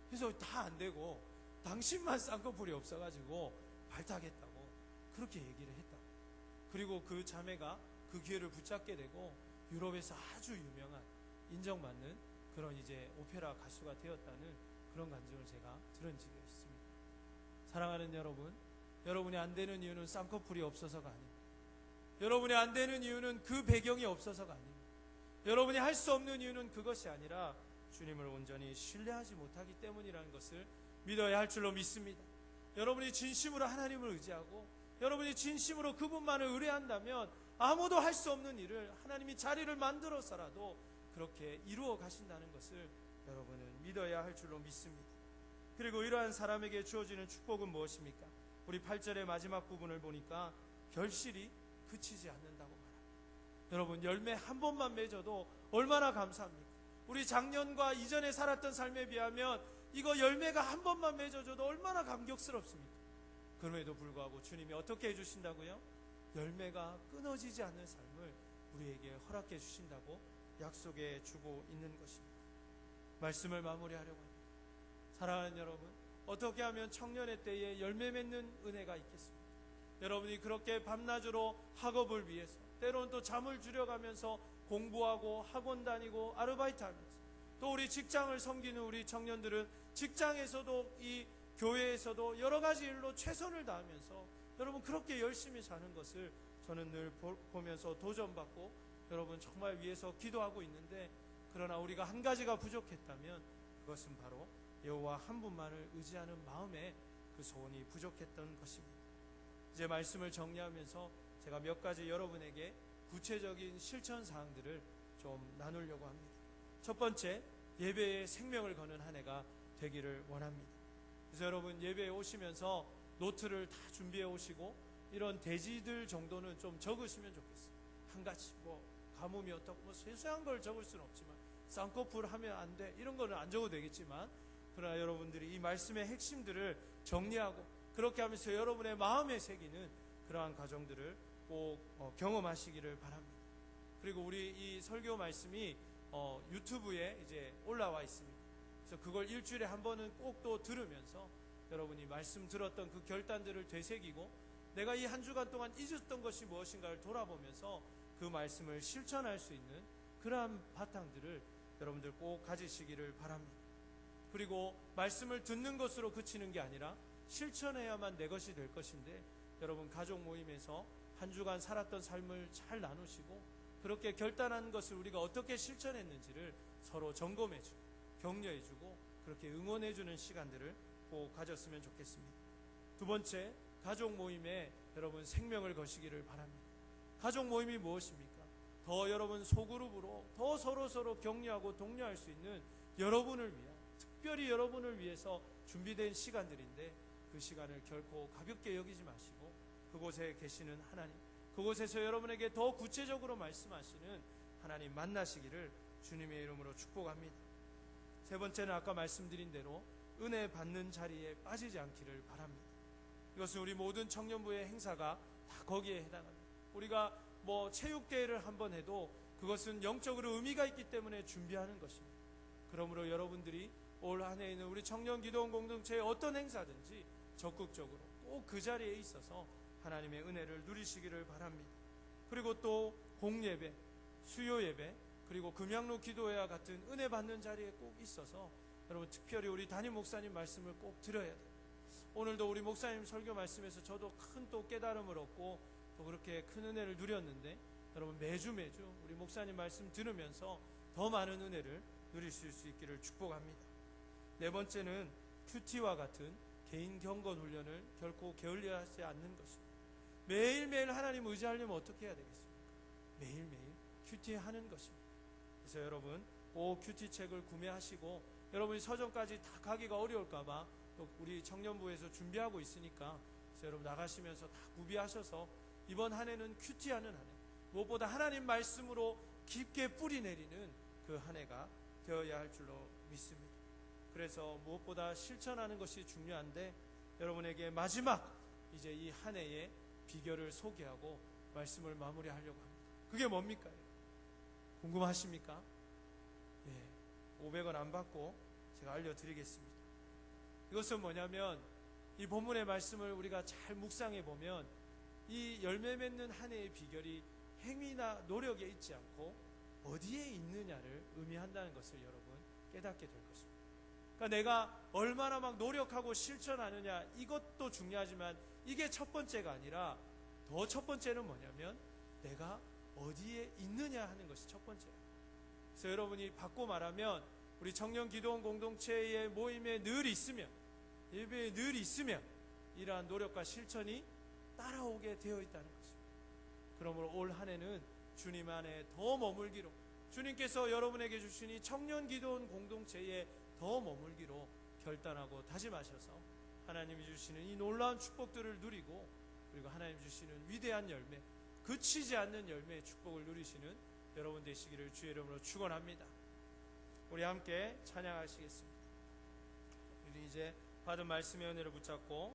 그래서 다 안 되고 당신만 쌍꺼풀이 없어가지고 발탁했다고 그렇게 얘기를 했다고. 그리고 그 자매가 그 기회를 붙잡게 되고 유럽에서 아주 유명한 인정받는 그런 이제 오페라 가수가 되었다는 그런 간증을 제가 들은 적이 있습니다. 사랑하는 여러분, 여러분이 안 되는 이유는 쌍꺼풀이 없어서가 아닙니다. 여러분이 안 되는 이유는 그 배경이 없어서가 아닙니다. 여러분이 할 수 없는 이유는 그것이 아니라 주님을 온전히 신뢰하지 못하기 때문이라는 것을 믿어야 할 줄로 믿습니다. 여러분이 진심으로 하나님을 의지하고 여러분이 진심으로 그분만을 의뢰한다면 아무도 할 수 없는 일을 하나님이 자리를 만들어서라도 그렇게 이루어 가신다는 것을 여러분은 믿어야 할 줄로 믿습니다. 그리고 이러한 사람에게 주어지는 축복은 무엇입니까? 우리 8절의 마지막 부분을 보니까 결실이 그치지 않는다고 말합니다. 여러분, 열매 한 번만 맺어도 얼마나 감사합니까? 우리 작년과 이전에 살았던 삶에 비하면 이거 열매가 한 번만 맺어줘도 얼마나 감격스럽습니까? 그럼에도 불구하고 주님이 어떻게 해주신다고요? 열매가 끊어지지 않는 삶을 우리에게 허락해 주신다고 약속해 주고 있는 것입니다. 말씀을 마무리하려고 합니다. 사랑하는 여러분, 어떻게 하면 청년의 때에 열매 맺는 은혜가 있겠습니까? 여러분이 그렇게 밤낮으로 학업을 위해서, 때로는 또 잠을 줄여가면서 공부하고 학원 다니고 아르바이트 하면서, 또 우리 직장을 섬기는 우리 청년들은 직장에서도 이 교회에서도 여러 가지 일로 최선을 다하면서 여러분 그렇게 열심히 사는 것을 저는 늘 보면서 도전받고 여러분 정말 위해서 기도하고 있는데, 그러나 우리가 한 가지가 부족했다면 그것은 바로 여호와 한 분만을 의지하는 마음에 그 소원이 부족했던 것입니다. 이제 말씀을 정리하면서 제가 몇 가지 여러분에게 구체적인 실천 사항들을 좀 나누려고 합니다. 첫 번째, 예배에 생명을 거는 한 해가 되기를 원합니다. 그래서 여러분 예배에 오시면서 노트를 다 준비해 오시고 이런 대지들 정도는 좀 적으시면 좋겠어요. 한 가지 뭐 가뭄이 어떻고 뭐 세세한 걸 적을 수는 없지만, 쌍꺼풀 하면 안 돼 이런 거는 안 적어도 되겠지만, 그러나 여러분들이 이 말씀의 핵심들을 정리하고 그렇게 하면서 여러분의 마음에 새기는 그러한 과정들을 꼭 경험하시기를 바랍니다. 그리고 우리 이 설교 말씀이 유튜브에 이제 올라와 있습니다. 그래서 그걸 일주일에 한 번은 꼭 또 들으면서 여러분이 말씀 들었던 그 결단들을 되새기고 내가 이 한 주간 동안 잊었던 것이 무엇인가를 돌아보면서 그 말씀을 실천할 수 있는 그러한 바탕들을 여러분들 꼭 가지시기를 바랍니다. 그리고 말씀을 듣는 것으로 그치는 게 아니라 실천해야만 내 것이 될 것인데, 여러분 가족 모임에서 한 주간 살았던 삶을 잘 나누시고 그렇게 결단한 것을 우리가 어떻게 실천했는지를 서로 점검해주고 격려해주고 그렇게 응원해주는 시간들을 꼭 가졌으면 좋겠습니다. 두 번째, 가족 모임에 여러분 생명을 거시기를 바랍니다. 가족 모임이 무엇입니까? 더 여러분 소그룹으로 더 서로 격려하고 독려할 수 있는 여러분을 위한, 특별히 여러분을 위해서 준비된 시간들인데, 그 시간을 결코 가볍게 여기지 마시고 그곳에 계시는 하나님, 그곳에서 여러분에게 더 구체적으로 말씀하시는 하나님 만나시기를 주님의 이름으로 축복합니다. 세 번째는 아까 말씀드린 대로 은혜 받는 자리에 빠지지 않기를 바랍니다. 이것은 우리 모든 청년부의 행사가 다 거기에 해당합니다. 우리가 뭐 체육대회를 한번 해도 그것은 영적으로 의미가 있기 때문에 준비하는 것입니다. 그러므로 여러분들이 올 한 해에는 우리 청년기도원 공동체의 어떤 행사든지 적극적으로 꼭 그 자리에 있어서 하나님의 은혜를 누리시기를 바랍니다. 그리고 또 공예배, 수요예배, 그리고 금양로 기도회와 같은 은혜 받는 자리에 꼭 있어서 여러분 특별히 우리 담임 목사님 말씀을 꼭 들어야 돼요. 오늘도 우리 목사님 설교 말씀에서 저도 큰 또 깨달음을 얻고 또 그렇게 큰 은혜를 누렸는데, 여러분 매주 우리 목사님 말씀 들으면서 더 많은 은혜를 누리실 수 있기를 축복합니다. 네 번째는 큐티와 같은 개인 경건 훈련을 결코 게을리하지 않는 것입니다. 매일매일 하나님 의지하려면 어떻게 해야 되겠습니까? 매일매일 큐티 하는 것입니다. 그래서 여러분 꼭 큐티 책을 구매하시고, 여러분이 서점까지 다 가기가 어려울까봐 또 우리 청년부에서 준비하고 있으니까, 그래서 여러분 나가시면서 다 구비하셔서 이번 한 해는 큐티하는 한 해, 무엇보다 하나님 말씀으로 깊게 뿌리 내리는 그 한 해가 되어야 할 줄로 믿습니다. 그래서 무엇보다 실천하는 것이 중요한데, 여러분에게 마지막 이제 이 한 해의 비결을 소개하고 말씀을 마무리하려고 합니다. 그게 뭡니까? 궁금하십니까? 예, 500원 안 받고 제가 알려드리겠습니다. 이것은 뭐냐면, 이 본문의 말씀을 우리가 잘 묵상해 보면 이 열매 맺는 한 해의 비결이 행위나 노력에 있지 않고 어디에 있느냐를 의미한다는 것을 여러분 깨닫게 될 것입니다. 그러니까 내가 얼마나 막 노력하고 실천하느냐, 이것도 중요하지만 이게 첫 번째가 아니라 더 첫 번째는 뭐냐면 내가 어디에 있느냐 하는 것이 첫 번째예요. 그래서 여러분이 바꿔 말하면 우리 청년기도원 공동체의 모임에 늘 있으면, 예배에 늘 있으면 이러한 노력과 실천이 따라오게 되어 있다는 것입니다. 그러므로 올 한 해는 주님 안에 더 머물기로, 주님께서 여러분에게 주신 이 청년 기도원 공동체에 더 머물기로 결단하고 다짐하셔서 하나님이 주시는 이 놀라운 축복들을 누리고, 그리고 하나님 주시는 위대한 열매, 그치지 않는 열매의 축복을 누리시는 여러분 되시기를 주의 이름으로 축원합니다. 우리 함께 찬양하시겠습니다. 우리 이제 받은 말씀의 은혜를 붙잡고